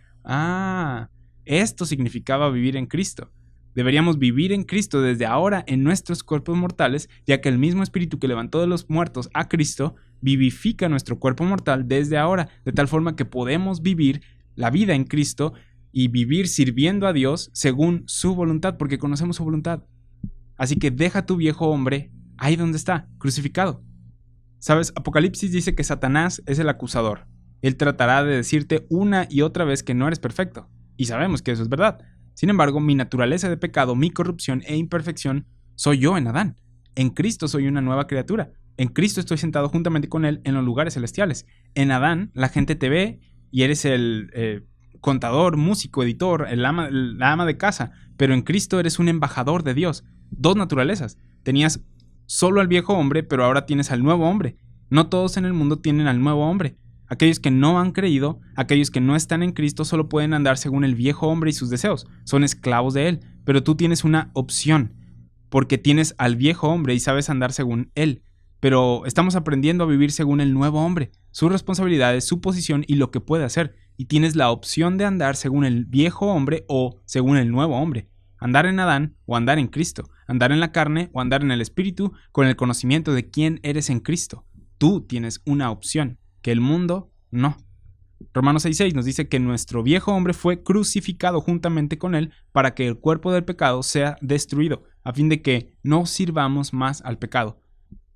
esto significaba vivir en Cristo. Deberíamos vivir en Cristo desde ahora en nuestros cuerpos mortales, ya que el mismo Espíritu que levantó de los muertos a Cristo vivifica nuestro cuerpo mortal desde ahora, de tal forma que podemos vivir la vida en Cristo y vivir sirviendo a Dios según su voluntad, porque conocemos su voluntad. Así que deja tu viejo hombre ahí donde está, crucificado. ¿Sabes? Apocalipsis dice que Satanás es el acusador. Él tratará de decirte una y otra vez que no eres perfecto. Y sabemos que eso es verdad. Sin embargo, mi naturaleza de pecado, mi corrupción e imperfección, soy yo en Adán. En Cristo soy una nueva criatura. En Cristo estoy sentado juntamente con Él en los lugares celestiales. En Adán la gente te ve y eres el contador, músico, editor, la ama de casa. Pero en Cristo eres un embajador de Dios. Dos naturalezas. Tenías solo al viejo hombre, pero ahora tienes al nuevo hombre. No todos en el mundo tienen al nuevo hombre. Aquellos que no han creído, aquellos que no están en Cristo, solo pueden andar según el viejo hombre y sus deseos. Son esclavos de él. Pero tú tienes una opción, porque tienes al viejo hombre y sabes andar según él. Pero estamos aprendiendo a vivir según el nuevo hombre, sus responsabilidades, su posición y lo que puede hacer. Y tienes la opción de andar según el viejo hombre o según el nuevo hombre. Andar en Adán o andar en Cristo. Andar en la carne o andar en el Espíritu con el conocimiento de quién eres en Cristo. Tú tienes una opción, que el mundo no. Romanos 6:6 nos dice que nuestro viejo hombre fue crucificado juntamente con él para que el cuerpo del pecado sea destruido, a fin de que no sirvamos más al pecado.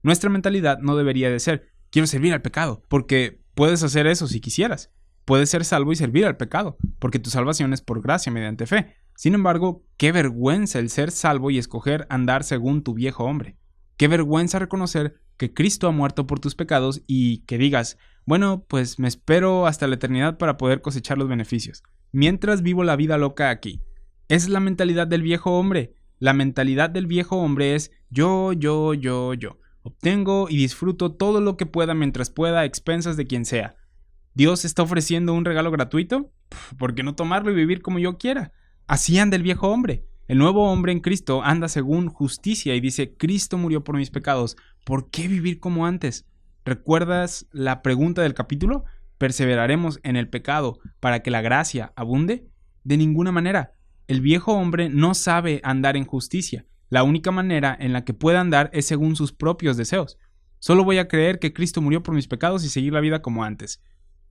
Nuestra mentalidad no debería de ser, quiero servir al pecado, porque puedes hacer eso si quisieras. Puedes ser salvo y servir al pecado, porque tu salvación es por gracia mediante fe. Sin embargo, qué vergüenza el ser salvo y escoger andar según tu viejo hombre. Qué vergüenza reconocer que Cristo ha muerto por tus pecados y que digas, bueno, pues me espero hasta la eternidad para poder cosechar los beneficios, mientras vivo la vida loca aquí. Esa es la mentalidad del viejo hombre. La mentalidad del viejo hombre es yo. Obtengo y disfruto todo lo que pueda mientras pueda a expensas de quien sea. ¿Dios está ofreciendo un regalo gratuito? ¿Por qué no tomarlo y vivir como yo quiera? Así anda el viejo hombre. El nuevo hombre en Cristo anda según justicia y dice, Cristo murió por mis pecados, ¿por qué vivir como antes? ¿Recuerdas la pregunta del capítulo? ¿Perseveraremos en el pecado para que la gracia abunde? De ninguna manera. El viejo hombre no sabe andar en justicia. La única manera en la que puede andar es según sus propios deseos. Solo voy a creer que Cristo murió por mis pecados y seguir la vida como antes.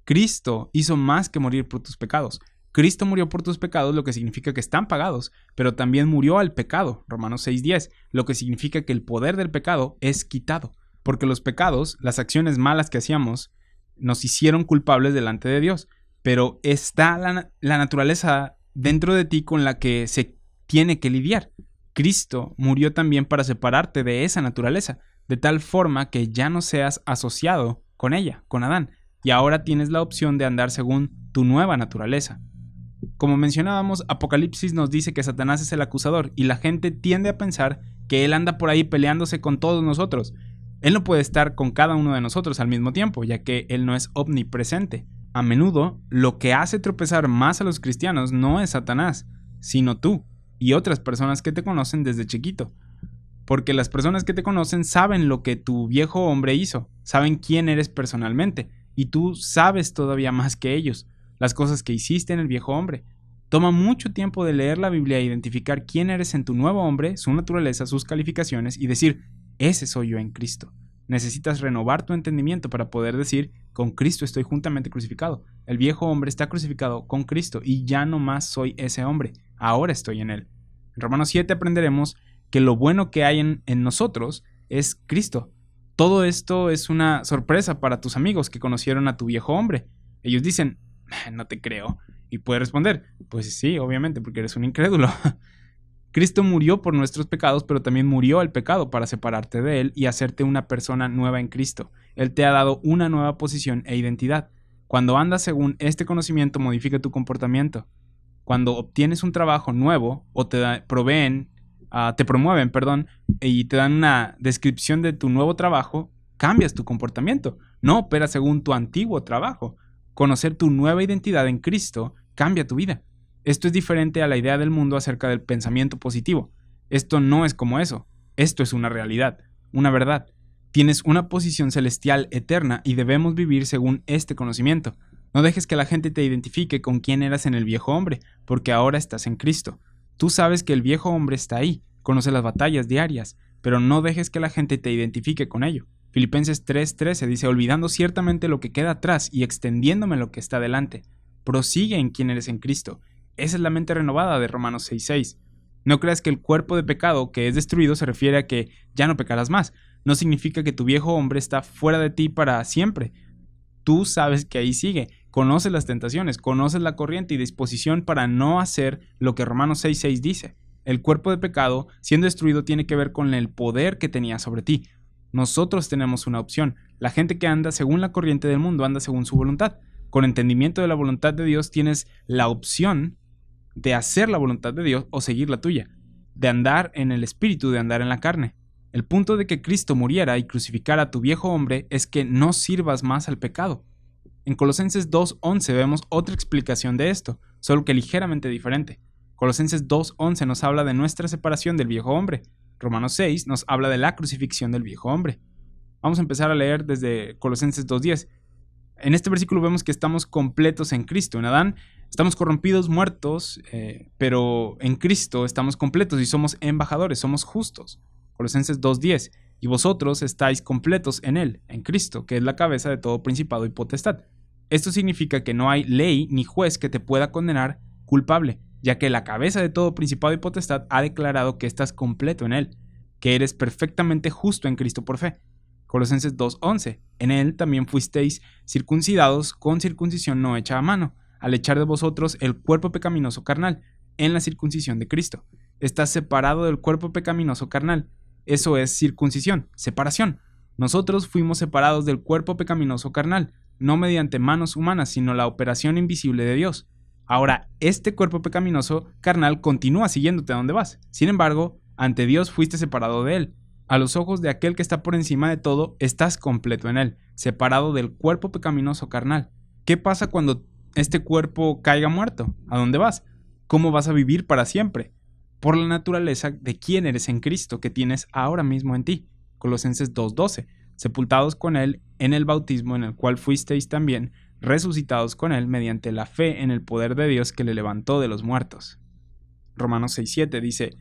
Cristo hizo más que morir por tus pecados. Cristo murió por tus pecados, lo que significa que están pagados, pero también murió al pecado, Romanos 6:10, lo que significa que el poder del pecado es quitado, porque los pecados, las acciones malas que hacíamos, nos hicieron culpables delante de Dios, pero está la naturaleza dentro de ti con la que se tiene que lidiar. Cristo murió también para separarte de esa naturaleza, de tal forma que ya no seas asociado con ella, con Adán, y ahora tienes la opción de andar según tu nueva naturaleza. Como mencionábamos, Apocalipsis nos dice que Satanás es el acusador y la gente tiende a pensar que él anda por ahí peleándose con todos nosotros. Él no puede estar con cada uno de nosotros al mismo tiempo, ya que él no es omnipresente. A menudo, lo que hace tropezar más a los cristianos no es Satanás, sino tú y otras personas que te conocen desde chiquito. Porque las personas que te conocen saben lo que tu viejo hombre hizo, saben quién eres personalmente, y tú sabes todavía más que ellos, las cosas que hiciste en el viejo hombre. Toma mucho tiempo de leer la Biblia e identificar quién eres en tu nuevo hombre, su naturaleza, sus calificaciones y decir, ese soy yo en Cristo. Necesitas renovar tu entendimiento para poder decir, con Cristo estoy juntamente crucificado. El viejo hombre está crucificado con Cristo y ya no más soy ese hombre, ahora estoy en él. En Romanos 7 aprenderemos que lo bueno que hay en nosotros es Cristo. Todo esto es una sorpresa para tus amigos que conocieron a tu viejo hombre. Ellos dicen, no te creo. Y puedes responder, pues sí, obviamente, porque eres un incrédulo. Cristo murió por nuestros pecados, pero también murió al pecado para separarte de él y hacerte una persona nueva en Cristo. Él te ha dado una nueva posición e identidad. Cuando andas según este conocimiento, modifica tu comportamiento. Cuando obtienes un trabajo nuevo o te promueven, y te dan una descripción de tu nuevo trabajo, cambias tu comportamiento. No operas según tu antiguo trabajo. Conocer tu nueva identidad en Cristo cambia tu vida. Esto es diferente a la idea del mundo acerca del pensamiento positivo. Esto no es como eso. Esto es una realidad, una verdad. Tienes una posición celestial eterna y debemos vivir según este conocimiento. No dejes que la gente te identifique con quién eras en el viejo hombre, porque ahora estás en Cristo. Tú sabes que el viejo hombre está ahí, conoce las batallas diarias, pero no dejes que la gente te identifique con ello. Filipenses 3:13 dice, olvidando ciertamente lo que queda atrás y extendiéndome lo que está delante. Prosigue en quién eres en Cristo. Esa es la mente renovada de Romanos 6:6. No creas que el cuerpo de pecado que es destruido se refiere a que ya no pecarás más. No significa que tu viejo hombre está fuera de ti para siempre. Tú sabes que ahí sigue. Conoces las tentaciones, conoces la corriente y disposición para no hacer lo que Romanos 6:6 dice. El cuerpo de pecado, siendo destruido, tiene que ver con el poder que tenía sobre ti. Nosotros tenemos una opción. La gente que anda según la corriente del mundo anda según su voluntad. Con entendimiento de la voluntad de Dios tienes la opción de hacer la voluntad de Dios o seguir la tuya, de andar en el espíritu, de andar en la carne. El punto de que Cristo muriera y crucificara a tu viejo hombre es que no sirvas más al pecado. En Colosenses 2:11 vemos otra explicación de esto, solo que ligeramente diferente. Colosenses 2:11 nos habla de nuestra separación del viejo hombre. Romanos 6 nos habla de la crucifixión del viejo hombre. Vamos a empezar a leer desde Colosenses 2:10. En este versículo vemos que estamos completos en Cristo. En Adán estamos corrompidos, muertos, pero en Cristo estamos completos y somos embajadores, somos justos. Colosenses 2:10. Y vosotros estáis completos en Él, en Cristo, que es la cabeza de todo principado y potestad. Esto significa que no hay ley ni juez que te pueda condenar culpable, ya que la cabeza de todo principado y potestad ha declarado que estás completo en Él, que eres perfectamente justo en Cristo por fe. Colosenses 2:11. En Él también fuisteis circuncidados con circuncisión no hecha a mano, al echar de vosotros el cuerpo pecaminoso carnal, en la circuncisión de Cristo. Estás separado del cuerpo pecaminoso carnal. Eso es circuncisión, separación. Nosotros fuimos separados del cuerpo pecaminoso carnal, no mediante manos humanas, sino la operación invisible de Dios. Ahora, este cuerpo pecaminoso carnal continúa siguiéndote a donde vas. Sin embargo, ante Dios fuiste separado de Él. A los ojos de aquel que está por encima de todo, estás completo en Él, separado del cuerpo pecaminoso carnal. ¿Qué pasa cuando este cuerpo caiga muerto? ¿A dónde vas? ¿Cómo vas a vivir para siempre? por la naturaleza de quién eres en Cristo que tienes ahora mismo en ti. Colosenses 2:12. Sepultados con Él en el bautismo en el cual fuisteis también resucitados con Él mediante la fe en el poder de Dios que le levantó de los muertos. Romanos 6:7 dice,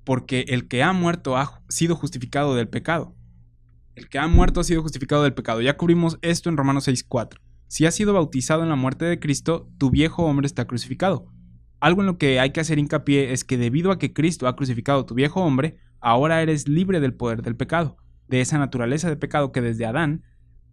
porque el que ha muerto ha sido justificado del pecado. El que ha muerto ha sido justificado del pecado. Ya cubrimos esto en Romanos 6:4. Si has sido bautizado en la muerte de Cristo, tu viejo hombre está crucificado. Algo en lo que hay que hacer hincapié es que debido a que Cristo ha crucificado tu viejo hombre, ahora eres libre del poder del pecado, de esa naturaleza de pecado que desde Adán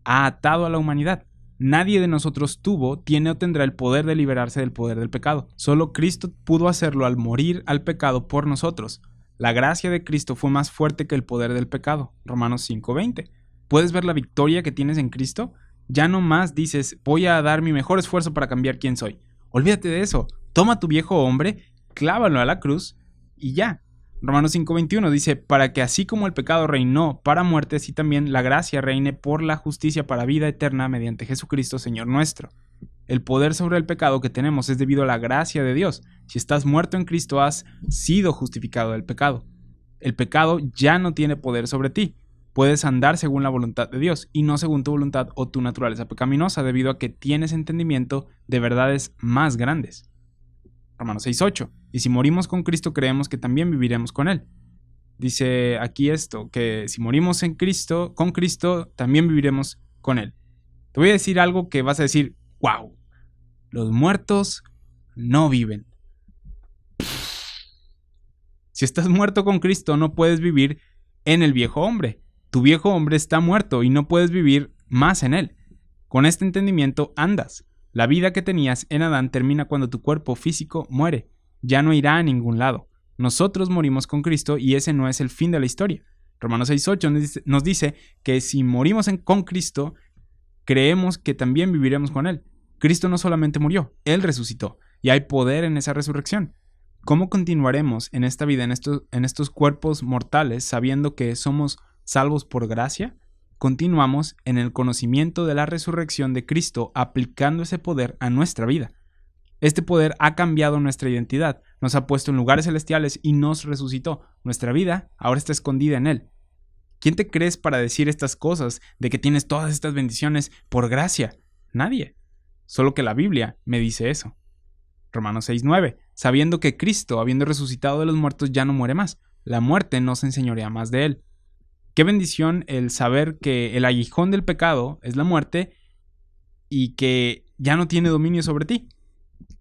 ha atado a la humanidad. Nadie de nosotros tuvo, tiene o tendrá el poder de liberarse del poder del pecado. Solo Cristo pudo hacerlo al morir al pecado por nosotros. La gracia de Cristo fue más fuerte que el poder del pecado. Romanos 5:20. ¿Puedes ver la victoria que tienes en Cristo? Ya no más dices, voy a dar mi mejor esfuerzo para cambiar quién soy. Olvídate de eso. Toma tu viejo hombre, clávalo a la cruz y ya. Romanos 5:21 dice, para que así como el pecado reinó para muerte, así también la gracia reine por la justicia para vida eterna mediante Jesucristo, Señor nuestro. El poder sobre el pecado que tenemos es debido a la gracia de Dios. Si estás muerto en Cristo, has sido justificado del pecado. El pecado ya no tiene poder sobre ti. Puedes andar según la voluntad de Dios y no según tu voluntad o tu naturaleza pecaminosa, debido a que tienes entendimiento de verdades más grandes. Romanos 6:8. Y si morimos con Cristo, creemos que también viviremos con Él. Dice aquí esto, que si morimos con Cristo, también viviremos con Él. Te voy a decir algo que vas a decir, wow, los muertos no viven. Si estás muerto con Cristo, no puedes vivir en el viejo hombre. Tu viejo hombre está muerto y no puedes vivir más en él. Con este entendimiento andas. La vida que tenías en Adán termina cuando tu cuerpo físico muere. Ya no irá a ningún lado. Nosotros morimos con Cristo y ese no es el fin de la historia. Romanos 6:8 nos dice que si morimos con Cristo, creemos que también viviremos con Él. Cristo no solamente murió, Él resucitó y hay poder en esa resurrección. ¿Cómo continuaremos en esta vida, en estos cuerpos mortales, sabiendo que somos salvos por gracia? Continuamos en el conocimiento de la resurrección de Cristo, aplicando ese poder a nuestra vida. Este poder ha cambiado nuestra identidad, nos ha puesto en lugares celestiales y nos resucitó. Nuestra vida ahora está escondida en Él. ¿Quién te crees para decir estas cosas de que tienes todas estas bendiciones por gracia? Nadie. Solo que la Biblia me dice eso. Romanos 6:9. Sabiendo que Cristo, habiendo resucitado de los muertos, ya no muere más. La muerte no se enseñorea más de Él. Qué bendición el saber que el aguijón del pecado es la muerte y que ya no tiene dominio sobre ti.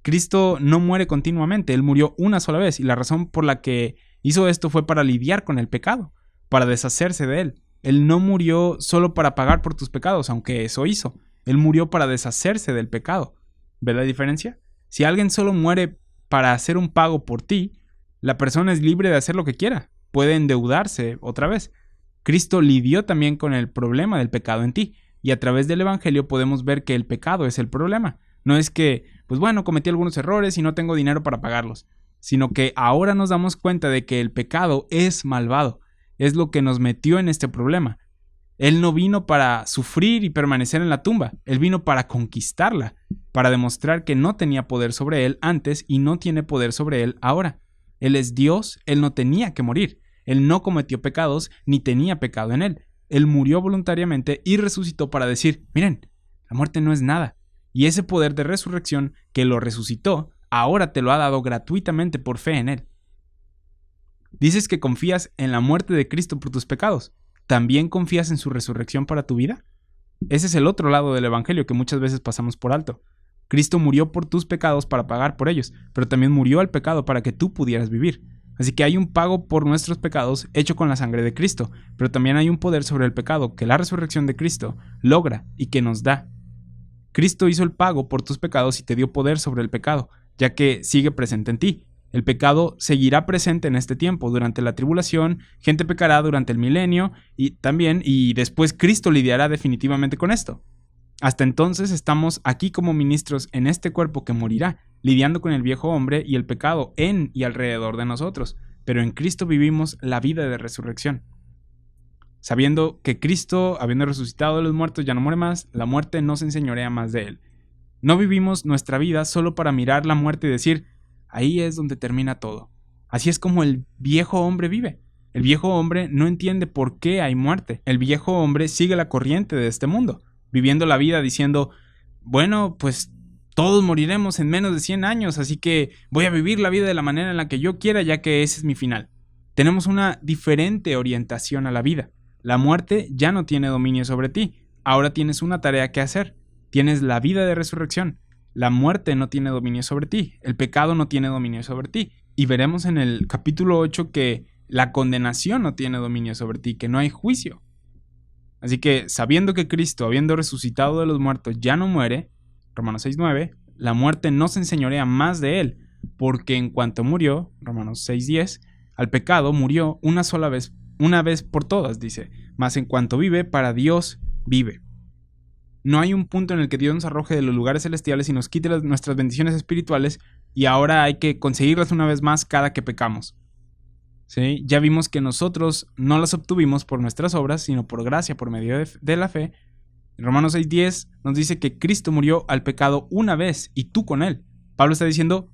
Cristo no muere continuamente, Él murió una sola vez y la razón por la que hizo esto fue para lidiar con el pecado, para deshacerse de él. Él no murió solo para pagar por tus pecados, aunque eso hizo. Él murió para deshacerse del pecado. ¿Ves la diferencia? Si alguien solo muere para hacer un pago por ti, la persona es libre de hacer lo que quiera. Puede endeudarse otra vez. Cristo lidió también con el problema del pecado en ti, y a través del Evangelio podemos ver que el pecado es el problema. No es que, pues bueno, cometí algunos errores y no tengo dinero para pagarlos, sino que ahora nos damos cuenta de que el pecado es malvado, es lo que nos metió en este problema. Él no vino para sufrir y permanecer en la tumba, Él vino para conquistarla, para demostrar que no tenía poder sobre Él antes y no tiene poder sobre Él ahora. Él es Dios, Él no tenía que morir, Él no cometió pecados ni tenía pecado en Él. Él murió voluntariamente y resucitó para decir, miren, la muerte no es nada. Y ese poder de resurrección que lo resucitó, ahora te lo ha dado gratuitamente por fe en Él. Dices que confías en la muerte de Cristo por tus pecados. ¿También confías en su resurrección para tu vida? Ese es el otro lado del Evangelio que muchas veces pasamos por alto. Cristo murió por tus pecados para pagar por ellos, pero también murió al pecado para que tú pudieras vivir. Así que hay un pago por nuestros pecados hecho con la sangre de Cristo, pero también hay un poder sobre el pecado que la resurrección de Cristo logra y que nos da. Cristo hizo el pago por tus pecados y te dio poder sobre el pecado, ya que sigue presente en ti. El pecado seguirá presente en este tiempo, durante la tribulación, gente pecará durante el milenio y después Cristo lidiará definitivamente con esto. Hasta entonces estamos aquí como ministros en este cuerpo que morirá, lidiando con el viejo hombre y el pecado en y alrededor de nosotros, pero en Cristo vivimos la vida de resurrección. Sabiendo que Cristo, habiendo resucitado de los muertos, ya no muere más, la muerte no se enseñorea más de Él. No vivimos nuestra vida solo para mirar la muerte y decir, ahí es donde termina todo. Así es como el viejo hombre vive. El viejo hombre no entiende por qué hay muerte. El viejo hombre sigue la corriente de este mundo, viviendo la vida diciendo, bueno, pues todos moriremos en menos de 100 años, así que voy a vivir la vida de la manera en la que yo quiera, ya que ese es mi final. Tenemos una diferente orientación a la vida. La muerte ya no tiene dominio sobre ti. Ahora tienes una tarea que hacer. Tienes la vida de resurrección. La muerte no tiene dominio sobre ti. El pecado no tiene dominio sobre ti. Y veremos en el capítulo 8 que la condenación no tiene dominio sobre ti, que no hay juicio. Así que, sabiendo que Cristo, habiendo resucitado de los muertos, ya no muere, Romanos 6:9, la muerte no se enseñorea más de él, porque en cuanto murió, Romanos 6:10, al pecado murió una vez por todas, dice, mas en cuanto vive, para Dios vive. No hay un punto en el que Dios nos arroje de los lugares celestiales y nos quite nuestras bendiciones espirituales y ahora hay que conseguirlas una vez más cada que pecamos. ¿Sí? Ya vimos que nosotros no las obtuvimos por nuestras obras, sino por gracia, por medio de la fe. En Romanos 6:10 nos dice que Cristo murió al pecado una vez y tú con él. Pablo está diciendo,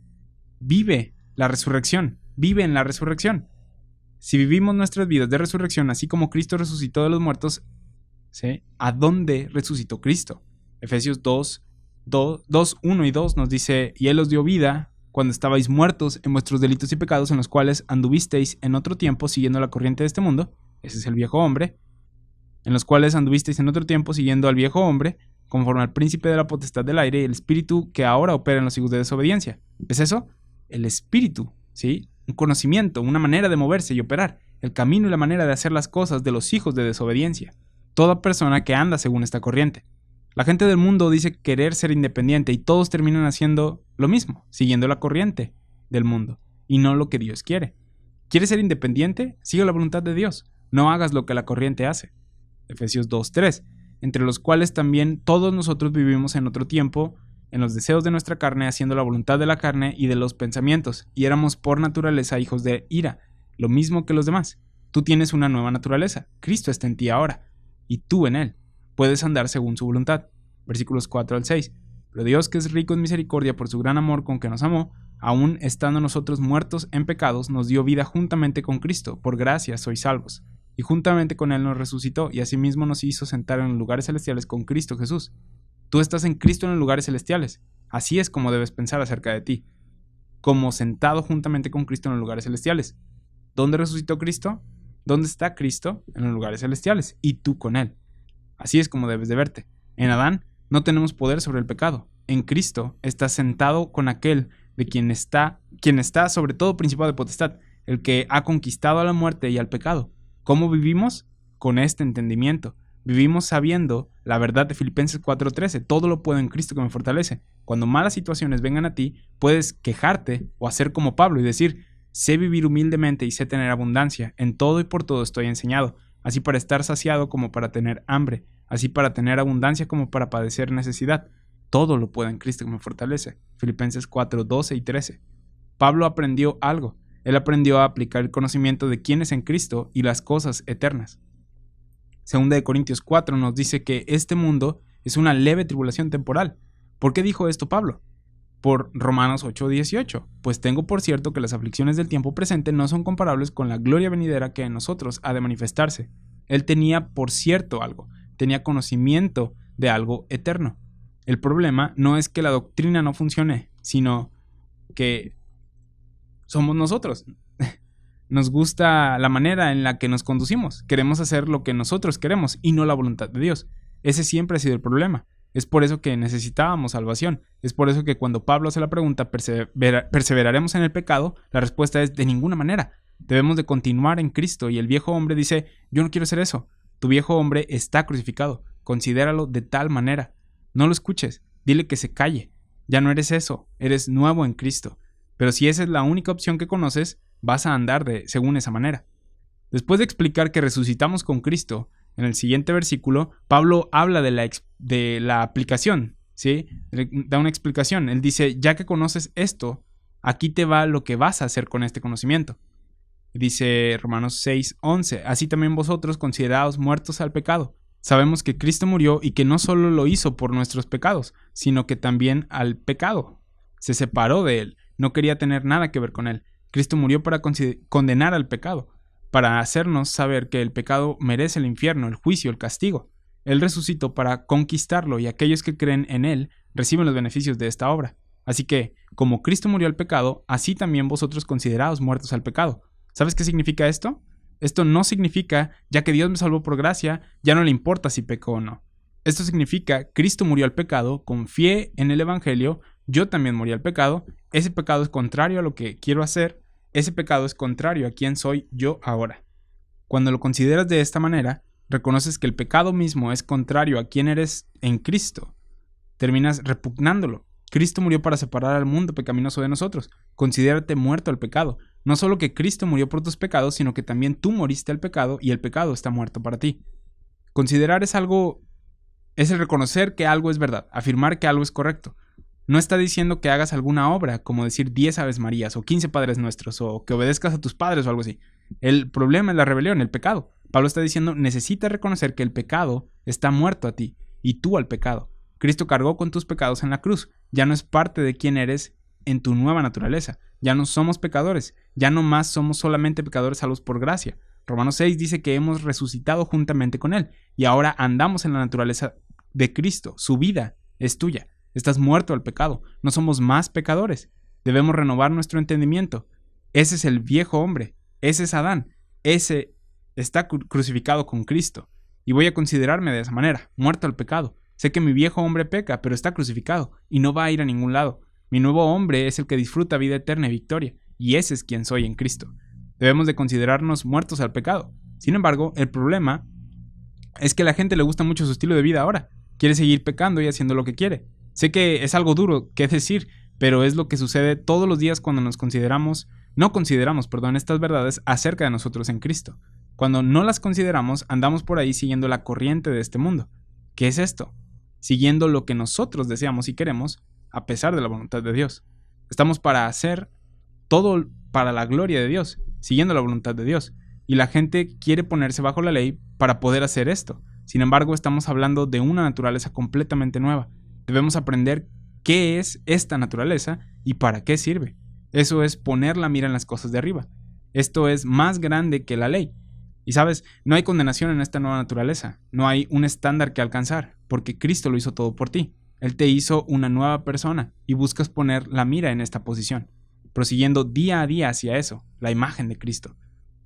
vive la resurrección, vive en la resurrección. Si vivimos nuestras vidas de resurrección, así como Cristo resucitó de los muertos, ¿sí? ¿A dónde resucitó Cristo? Efesios 1 y 2 nos dice, y Él os dio vida cuando estabais muertos en vuestros delitos y pecados en los cuales anduvisteis en otro tiempo siguiendo la corriente de este mundo, ese es el viejo hombre, en los cuales anduvisteis en otro tiempo siguiendo al viejo hombre, conforme al príncipe de la potestad del aire y el espíritu que ahora opera en los hijos de desobediencia. ¿Es eso? El espíritu, ¿sí? Un conocimiento, una manera de moverse y operar, el camino y la manera de hacer las cosas de los hijos de desobediencia. Toda persona que anda según esta corriente. La gente del mundo dice querer ser independiente y todos terminan haciendo lo mismo, siguiendo la corriente del mundo y no lo que Dios quiere. ¿Quieres ser independiente? Sigue la voluntad de Dios. No hagas lo que la corriente hace. Efesios 2:3, entre los cuales también todos nosotros vivimos en otro tiempo, en los deseos de nuestra carne, haciendo la voluntad de la carne y de los pensamientos, y éramos por naturaleza hijos de ira, lo mismo que los demás. Tú tienes una nueva naturaleza. Cristo está en ti ahora, y tú en él. Puedes andar según su voluntad. Versículos 4-6. Pero Dios, que es rico en misericordia por su gran amor con que nos amó, aun estando nosotros muertos en pecados, nos dio vida juntamente con Cristo. Por gracia sois salvos. Y juntamente con él nos resucitó, y asimismo nos hizo sentar en los lugares celestiales con Cristo Jesús. Tú estás en Cristo en los lugares celestiales. Así es como debes pensar acerca de ti. Como sentado juntamente con Cristo en los lugares celestiales. ¿Dónde resucitó Cristo? ¿Dónde está Cristo? En los lugares celestiales. Y tú con él. Así es como debes de verte. En Adán no tenemos poder sobre el pecado. En Cristo estás sentado con aquel de quien está sobre todo principado de potestad, el que ha conquistado a la muerte y al pecado. ¿Cómo vivimos? Con este entendimiento. Vivimos sabiendo la verdad de Filipenses 4:13. Todo lo puedo en Cristo que me fortalece. Cuando malas situaciones vengan a ti, puedes quejarte o hacer como Pablo y decir, sé vivir humildemente y sé tener abundancia. En todo y por todo estoy enseñado. Así para estar saciado como para tener hambre. Así para tener abundancia como para padecer necesidad. Todo lo puedo en Cristo que me fortalece. Filipenses 4:12 y 13. Pablo aprendió algo. Él aprendió a aplicar el conocimiento de quién es en Cristo y las cosas eternas. Segunda de Corintios 4 nos dice que este mundo es una leve tribulación temporal. ¿Por qué dijo esto Pablo? Por Romanos 8:18. Pues tengo por cierto que las aflicciones del tiempo presente no son comparables con la gloria venidera que en nosotros ha de manifestarse. Él tenía por cierto algo, tenía conocimiento de algo eterno. El problema no es que la doctrina no funcione, sino que somos nosotros. Nos gusta la manera en la que nos conducimos. Queremos hacer lo que nosotros queremos y no la voluntad de Dios. Ese siempre ha sido el problema. Es por eso que necesitábamos salvación. Es por eso que cuando Pablo hace la pregunta, ¿perseveraremos en el pecado? La respuesta es de ninguna manera. Debemos de continuar en Cristo y el viejo hombre dice, yo no quiero hacer eso. Tu viejo hombre está crucificado. Considéralo de tal manera. No lo escuches. Dile que se calle. Ya no eres eso. Eres nuevo en Cristo. Pero si esa es la única opción que conoces, vas a andar según esa manera. Después de explicar que resucitamos con Cristo, en el siguiente versículo, Pablo habla de la aplicación, ¿sí? Da una explicación. Él dice, ya que conoces esto, aquí te va lo que vas a hacer con este conocimiento. Dice Romanos 6:11, así también vosotros consideraos muertos al pecado. Sabemos que Cristo murió y que no solo lo hizo por nuestros pecados, sino que también al pecado. Se separó de él, no quería tener nada que ver con él. Cristo murió para condenar al pecado, para hacernos saber que el pecado merece el infierno, el juicio, el castigo. Él resucitó para conquistarlo y aquellos que creen en Él reciben los beneficios de esta obra. Así que, como Cristo murió al pecado, así también vosotros consideraos muertos al pecado. ¿Sabes qué significa esto? Esto no significa, ya que Dios me salvó por gracia, ya no le importa si pecó o no. Esto significa, Cristo murió al pecado, confié en el Evangelio, yo también morí al pecado, ese pecado es contrario a lo que quiero hacer, ese pecado es contrario a quién soy yo ahora. Cuando lo consideras de esta manera, reconoces que el pecado mismo es contrario a quién eres en Cristo. Terminas repugnándolo. Cristo murió para separar al mundo pecaminoso de nosotros. Considérate muerto al pecado. No solo que Cristo murió por tus pecados, sino que también tú moriste al pecado y el pecado está muerto para ti. Considerar es el reconocer que algo es verdad, afirmar que algo es correcto. No está diciendo que hagas alguna obra, como decir 10 Aves Marías o 15 Padres Nuestros o que obedezcas a tus padres o algo así. El problema es la rebelión, el pecado. Pablo está diciendo, necesitas reconocer que el pecado está muerto a ti y tú al pecado. Cristo cargó con tus pecados en la cruz. Ya no es parte de quién eres en tu nueva naturaleza. Ya no somos pecadores. Ya no más somos solamente pecadores salvos por gracia. Romanos 6 dice que hemos resucitado juntamente con Él y ahora andamos en la naturaleza de Cristo. Su vida es tuya. Estás muerto al pecado. No somos más pecadores. Debemos renovar nuestro entendimiento. Ese es el viejo hombre. Ese es Adán. Ese está crucificado con Cristo. Y voy a considerarme de esa manera, muerto al pecado. Sé que mi viejo hombre peca, pero está crucificado y no va a ir a ningún lado. Mi nuevo hombre es el que disfruta vida eterna y victoria, y ese es quien soy en Cristo. Debemos de considerarnos muertos al pecado. Sin embargo, el problema es que a la gente le gusta mucho su estilo de vida ahora. Quiere seguir pecando y haciendo lo que quiere. Sé que es algo duro que decir, pero es lo que sucede todos los días cuando no consideramos estas verdades acerca de nosotros en Cristo. Cuando no las consideramos, andamos por ahí siguiendo la corriente de este mundo. ¿Qué es esto? Siguiendo lo que nosotros deseamos y queremos, a pesar de la voluntad de Dios. Estamos para hacer todo para la gloria de Dios, siguiendo la voluntad de Dios. Y la gente quiere ponerse bajo la ley para poder hacer esto. Sin embargo, estamos hablando de una naturaleza completamente nueva. Debemos aprender qué es esta naturaleza y para qué sirve. Eso es poner la mira en las cosas de arriba. Esto es más grande que la ley. Y sabes, no hay condenación en esta nueva naturaleza. No hay un estándar que alcanzar, porque Cristo lo hizo todo por ti. Él te hizo una nueva persona y buscas poner la mira en esta posición, prosiguiendo día a día hacia eso, la imagen de Cristo.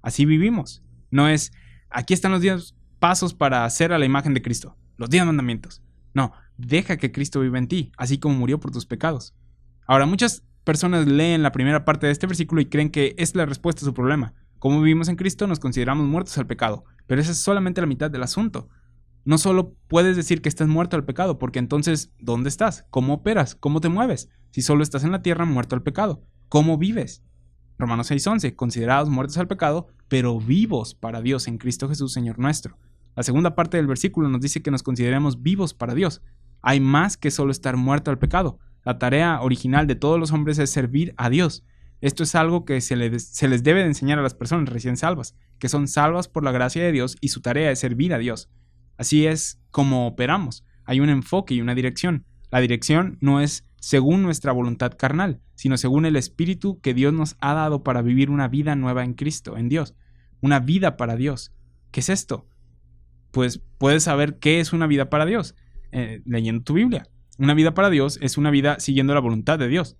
Así vivimos. No es, aquí están los 10 pasos para hacer a la imagen de Cristo, los 10 mandamientos. No, deja que Cristo viva en ti, así como murió por tus pecados. Ahora, muchas personas leen la primera parte de este versículo y creen que es la respuesta a su problema. Como vivimos en Cristo, nos consideramos muertos al pecado, pero esa es solamente la mitad del asunto. No solo puedes decir que estás muerto al pecado, porque entonces, ¿dónde estás? ¿Cómo operas? ¿Cómo te mueves? Si solo estás en la tierra muerto al pecado, ¿cómo vives? Romanos 6:11, considerados muertos al pecado, pero vivos para Dios en Cristo Jesús, Señor nuestro. La segunda parte del versículo nos dice que nos consideremos vivos para Dios. Hay más que solo estar muerto al pecado. La tarea original de todos los hombres es servir a Dios. Esto es algo que se les debe de enseñar a las personas recién salvas, que son salvas por la gracia de Dios y su tarea es servir a Dios. Así es como operamos. Hay un enfoque y una dirección. La dirección no es según nuestra voluntad carnal, sino según el Espíritu que Dios nos ha dado para vivir una vida nueva en Cristo, en Dios. Una vida para Dios. ¿Qué es esto? Pues puedes saber qué es una vida para Dios leyendo tu Biblia. Una vida para Dios es una vida siguiendo la voluntad de Dios,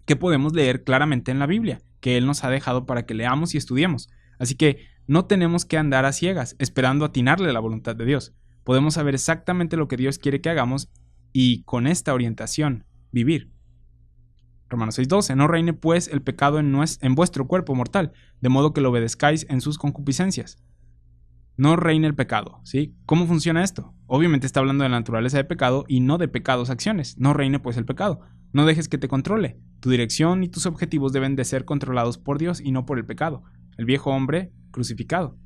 que podemos leer claramente en la Biblia, que Él nos ha dejado para que leamos y estudiemos. Así que no tenemos que andar a ciegas, esperando atinarle la voluntad de Dios. Podemos saber exactamente lo que Dios quiere que hagamos y con esta orientación vivir. Romanos 6:12, no reine pues el pecado en vuestro cuerpo mortal, de modo que lo obedezcáis en sus concupiscencias. No reine el pecado, ¿sí? ¿Cómo funciona esto? Obviamente está hablando de la naturaleza de pecado y no de pecados acciones. No reine pues el pecado. No dejes que te controle. Tu dirección y tus objetivos deben de ser controlados por Dios y no por el pecado. El viejo hombre crucificado.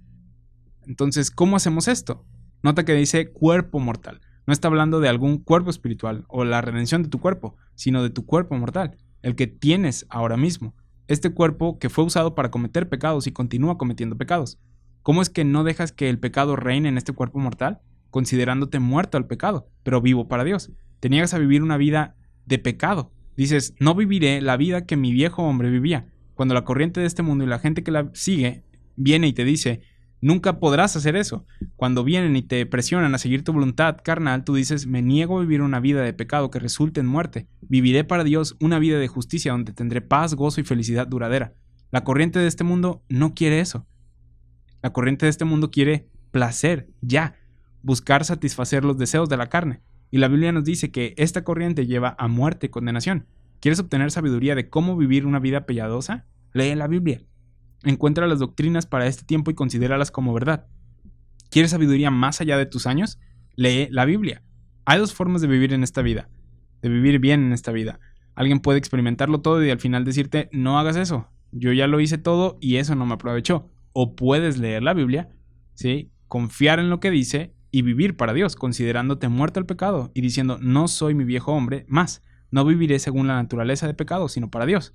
Entonces, ¿cómo hacemos esto? Nota que dice cuerpo mortal. No está hablando de algún cuerpo espiritual o la redención de tu cuerpo, sino de tu cuerpo mortal, el que tienes ahora mismo. Este cuerpo que fue usado para cometer pecados y continúa cometiendo pecados. ¿Cómo es que no dejas que el pecado reine en este cuerpo mortal? Considerándote muerto al pecado, pero vivo para Dios. Te niegas a vivir una vida de pecado. Dices, no viviré la vida que mi viejo hombre vivía. Cuando la corriente de este mundo y la gente que la sigue viene y te dice, nunca podrás hacer eso. Cuando vienen y te presionan a seguir tu voluntad carnal, tú dices, me niego a vivir una vida de pecado que resulte en muerte. Viviré para Dios una vida de justicia donde tendré paz, gozo y felicidad duradera. La corriente de este mundo no quiere eso. La corriente de este mundo quiere placer, ya, buscar satisfacer los deseos de la carne. Y la Biblia nos dice que esta corriente lleva a muerte y condenación. ¿Quieres obtener sabiduría de cómo vivir una vida piadosa? Lee la Biblia. Encuentra las doctrinas para este tiempo y considéralas como verdad. ¿Quieres sabiduría más allá de tus años? Lee la Biblia. Hay dos formas de vivir en esta vida, de vivir bien en esta vida. Alguien puede experimentarlo todo y al final decirte, no hagas eso, yo ya lo hice todo y eso no me aprovechó. O puedes leer la Biblia, ¿sí? Confiar en lo que dice y vivir para Dios, considerándote muerto al pecado y diciendo, no soy mi viejo hombre más, no viviré según la naturaleza de pecado, sino para Dios.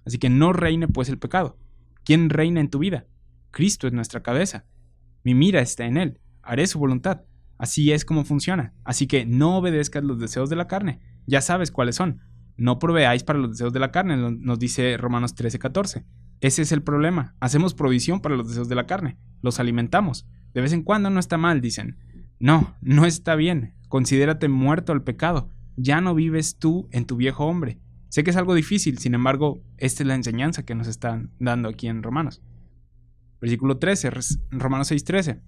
Así que no reine pues el pecado. ¿Quién reina en tu vida? Cristo es nuestra cabeza. Mi mira está en Él. Haré su voluntad. Así es como funciona. Así que no obedezcas los deseos de la carne. Ya sabes cuáles son. No proveáis para los deseos de la carne, nos dice Romanos 13:14. Ese es el problema. Hacemos provisión para los deseos de la carne. Los alimentamos. De vez en cuando no está mal, dicen. No, no está bien. Considérate muerto al pecado. Ya no vives tú en tu viejo hombre. Sé que es algo difícil, sin embargo, esta es la enseñanza que nos están dando aquí en Romanos. Versículo 13, Romanos 6:13.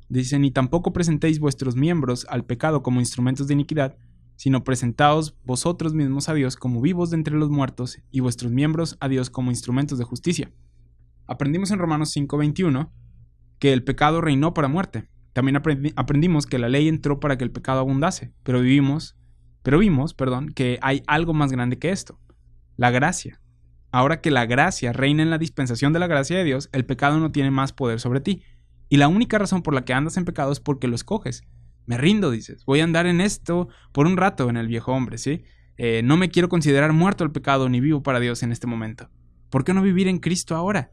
Dice, ni tampoco presentéis vuestros miembros al pecado como instrumentos de iniquidad, sino presentaos vosotros mismos a Dios como vivos de entre los muertos y vuestros miembros a Dios como instrumentos de justicia. Aprendimos en Romanos 5:21 que el pecado reinó para muerte. También aprendimos que la ley entró para que el pecado abundase, pero vimos que hay algo más grande que esto, la gracia. Ahora que la gracia reina en la dispensación de la gracia de Dios, el pecado no tiene más poder sobre ti. Y la única razón por la que andas en pecado es porque lo escoges. Me rindo, dices, voy a andar en esto por un rato en el viejo hombre, ¿sí? No me quiero considerar muerto al pecado ni vivo para Dios en este momento. ¿Por qué no vivir en Cristo ahora?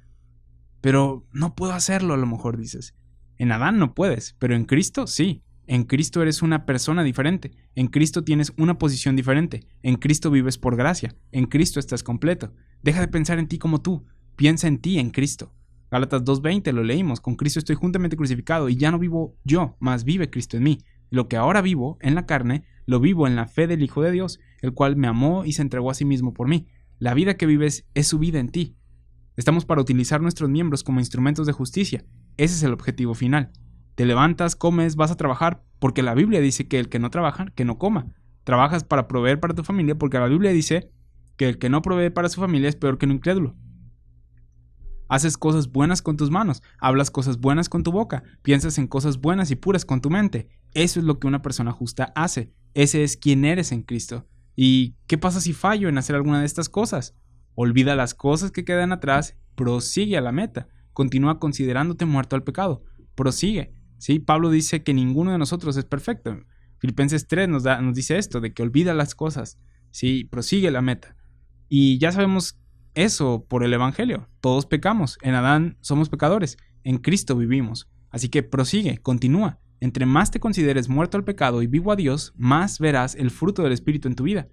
Pero no puedo hacerlo, a lo mejor dices. En Adán no puedes, pero en Cristo sí. En Cristo eres una persona diferente. En Cristo tienes una posición diferente. En Cristo vives por gracia. En Cristo estás completo. Deja de pensar en ti como tú. Piensa en ti, en Cristo. Gálatas 2:20 lo leímos. Con Cristo estoy juntamente crucificado y ya no vivo yo, mas vive Cristo en mí. Lo que ahora vivo en la carne, lo vivo en la fe del Hijo de Dios, el cual me amó y se entregó a sí mismo por mí. La vida que vives es su vida en ti. Estamos para utilizar nuestros miembros como instrumentos de justicia. Ese es el objetivo final. Te levantas, comes, vas a trabajar, porque la Biblia dice que el que no trabaja, que no coma. Trabajas para proveer para tu familia, porque la Biblia dice que el que no provee para su familia es peor que un incrédulo. Haces cosas buenas con tus manos, hablas cosas buenas con tu boca, piensas en cosas buenas y puras con tu mente. Eso es lo que una persona justa hace. Ese es quien eres en Cristo. ¿Y qué pasa si fallo en hacer alguna de estas cosas? Olvida las cosas que quedan atrás, prosigue a la meta, continúa considerándote muerto al pecado, prosigue. ¿Sí? Pablo dice que ninguno de nosotros es perfecto. Filipenses 3 nos dice esto, de que olvida las cosas, ¿sí? Prosigue la meta. Y ya sabemos eso por el Evangelio. Todos pecamos. En Adán somos pecadores. En Cristo vivimos. Así que prosigue, continúa. Entre más te consideres muerto al pecado y vivo a Dios, más verás el fruto del Espíritu en tu vida.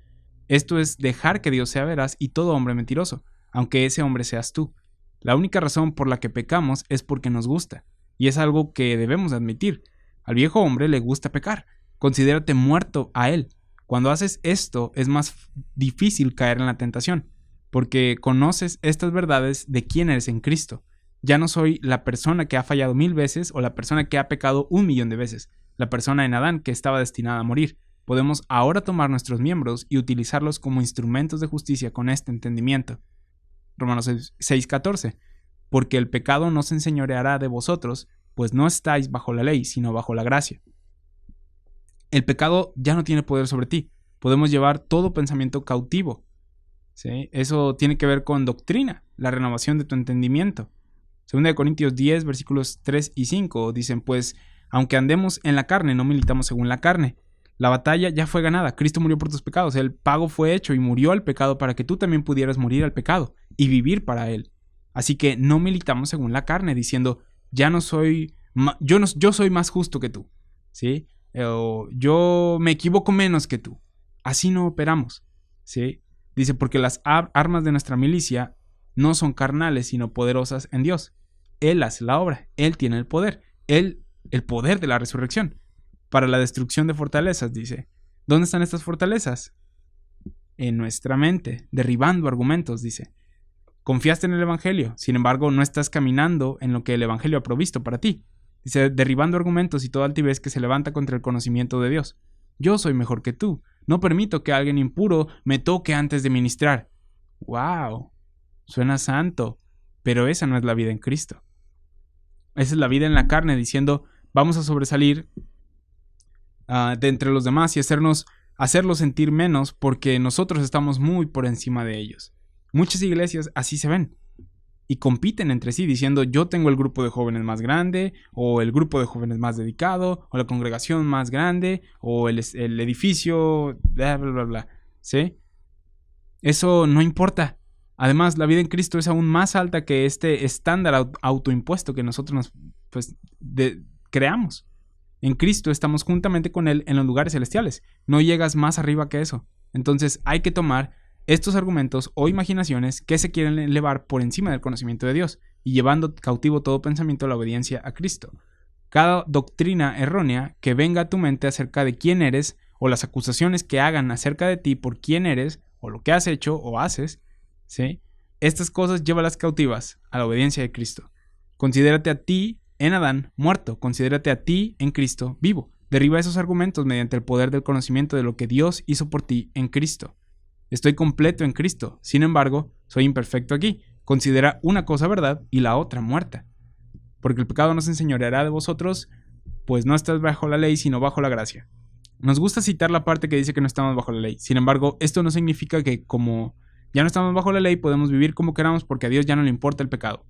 Esto es dejar que Dios sea veraz y todo hombre mentiroso, aunque ese hombre seas tú. La única razón por la que pecamos es porque nos gusta. Y es algo que debemos admitir. Al viejo hombre le gusta pecar. Considérate muerto a él. Cuando haces esto es más difícil caer en la tentación, porque conoces estas verdades de quién eres en Cristo. Ya no soy la persona que ha fallado 1000 veces o la persona que ha pecado 1.000.000 de veces, la persona en Adán que estaba destinada a morir. Podemos ahora tomar nuestros miembros y utilizarlos como instrumentos de justicia con este entendimiento. Romanos 6:14. Porque el pecado no se enseñoreará de vosotros, pues no estáis bajo la ley, sino bajo la gracia. El pecado ya no tiene poder sobre ti. Podemos llevar todo pensamiento cautivo. ¿Sí? Eso tiene que ver con doctrina, la renovación de tu entendimiento. 2 Corintios 10, versículos 3 y 5 dicen, pues, aunque andemos en la carne, no militamos según la carne. La batalla ya fue ganada. Cristo murió por tus pecados. El pago fue hecho y murió al pecado para que tú también pudieras morir al pecado y vivir para él. Así que no militamos según la carne, diciendo, yo soy más justo que tú, ¿sí? O yo me equivoco menos que tú. Así no operamos, ¿sí? Dice, porque las armas de nuestra milicia no son carnales, sino poderosas en Dios. Él hace la obra, Él tiene el poder, el poder de la resurrección, para la destrucción de fortalezas, dice. ¿Dónde están estas fortalezas? En nuestra mente, derribando argumentos, dice. Confiaste en el Evangelio, sin embargo, no estás caminando en lo que el Evangelio ha provisto para ti. Dice, derribando argumentos y toda altivez que se levanta contra el conocimiento de Dios. Yo soy mejor que tú. No permito que alguien impuro me toque antes de ministrar. ¡Wow! Suena santo, pero esa no es la vida en Cristo. Esa es la vida en la carne, diciendo, vamos a sobresalir de entre los demás y hacerlos sentir menos porque nosotros estamos muy por encima de ellos. Muchas iglesias así se ven y compiten entre sí diciendo, yo tengo el grupo de jóvenes más grande, o el grupo de jóvenes más dedicado, o la congregación más grande, o el edificio, bla, bla, bla, bla. ¿Sí? Eso no importa. Además, la vida en Cristo es aún más alta que este estándar autoimpuesto que nosotros creamos. En Cristo estamos juntamente con Él en los lugares celestiales. No llegas más arriba que eso. Entonces hay que tomar estos argumentos o imaginaciones que se quieren elevar por encima del conocimiento de Dios y llevando cautivo todo pensamiento a la obediencia a Cristo. Cada doctrina errónea que venga a tu mente acerca de quién eres o las acusaciones que hagan acerca de ti por quién eres o lo que has hecho o haces, ¿sí? Estas cosas llévalas cautivas a la obediencia de Cristo. Considérate a ti en Adán muerto, considérate a ti en Cristo vivo. Derriba esos argumentos mediante el poder del conocimiento de lo que Dios hizo por ti en Cristo. Estoy completo en Cristo, sin embargo, soy imperfecto aquí. Considera una cosa verdad y la otra muerta. Porque el pecado no se enseñoreará de vosotros, pues no estás bajo la ley, sino bajo la gracia. Nos gusta citar la parte que dice que no estamos bajo la ley. Sin embargo, esto no significa que como ya no estamos bajo la ley, podemos vivir como queramos porque a Dios ya no le importa el pecado.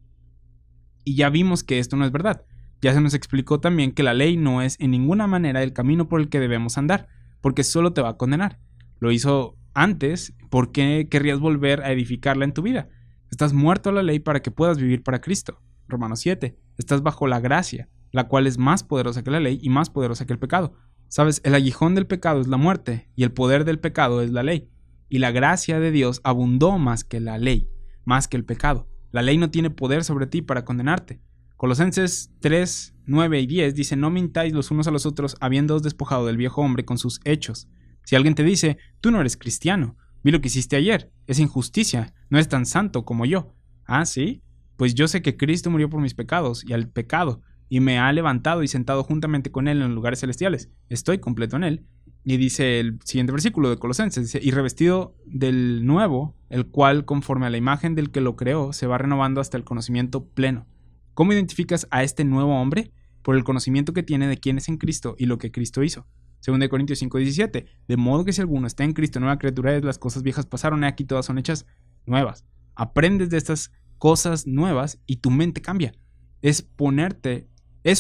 Y ya vimos que esto no es verdad. Ya se nos explicó también que la ley no es en ninguna manera el camino por el que debemos andar, porque solo te va a condenar. Lo hizo antes, ¿por qué querrías volver a edificarla en tu vida? Estás muerto a la ley para que puedas vivir para Cristo. Romanos 7. Estás bajo la gracia, la cual es más poderosa que la ley y más poderosa que el pecado. ¿Sabes? El aguijón del pecado es la muerte y el poder del pecado es la ley. Y la gracia de Dios abundó más que la ley, más que el pecado. La ley no tiene poder sobre ti para condenarte. Colosenses 3, 9 y 10 dice, no mintáis los unos a los otros habiéndoos despojado del viejo hombre con sus hechos. Si alguien te dice, tú no eres cristiano, vi lo que hiciste ayer, es injusticia, no eres tan santo como yo. ¿Ah, sí? Pues yo sé que Cristo murió por mis pecados y al pecado, y me ha levantado y sentado juntamente con Él en los lugares celestiales. Estoy completo en Él. Y dice el siguiente versículo de Colosenses, dice, y revestido del nuevo, el cual conforme a la imagen del que lo creó, se va renovando hasta el conocimiento pleno. ¿Cómo identificas a este nuevo hombre? Por el conocimiento que tiene de quién es en Cristo y lo que Cristo hizo. 2 Corintios 5:17, de modo que si alguno está en Cristo, nueva criatura es, las cosas viejas pasaron, y aquí todas son hechas nuevas. Aprendes de estas cosas nuevas y tu mente cambia. Eso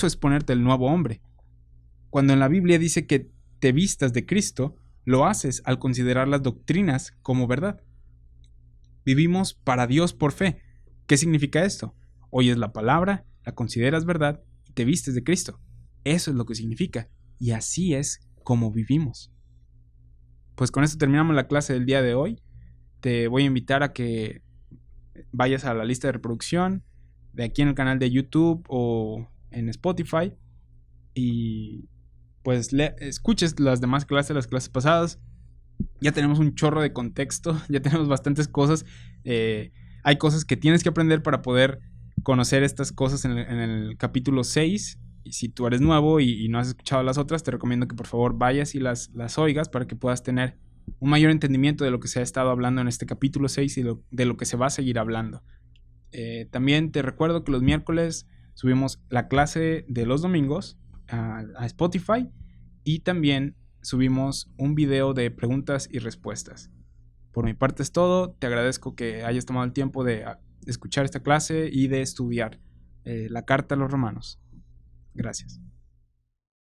es ponerte el nuevo hombre. Cuando en la Biblia dice que te vistas de Cristo, lo haces al considerar las doctrinas como verdad. Vivimos para Dios por fe. ¿Qué significa esto? Oyes la palabra, la consideras verdad y te vistes de Cristo. Eso es lo que significa. Y así es como vivimos. Pues con esto terminamos la clase del día de hoy. Te voy a invitar a que vayas a la lista de reproducción de aquí en el canal de YouTube o en Spotify y pues escuches las demás clases, las clases pasadas. Ya tenemos un chorro de contexto, ya tenemos bastantes cosas. Hay cosas que tienes que aprender para poder conocer estas cosas en el capítulo 6. Y si tú eres nuevo y no has escuchado las otras, te recomiendo que por favor vayas y las oigas para que puedas tener un mayor entendimiento de lo que se ha estado hablando en este capítulo 6 y de lo que se va a seguir hablando. También te recuerdo que los miércoles subimos la clase de los domingos a Spotify y también subimos un video de preguntas y respuestas. Por mi parte es todo. Te agradezco que hayas tomado el tiempo de escuchar esta clase y de estudiar la carta a los romanos. Gracias.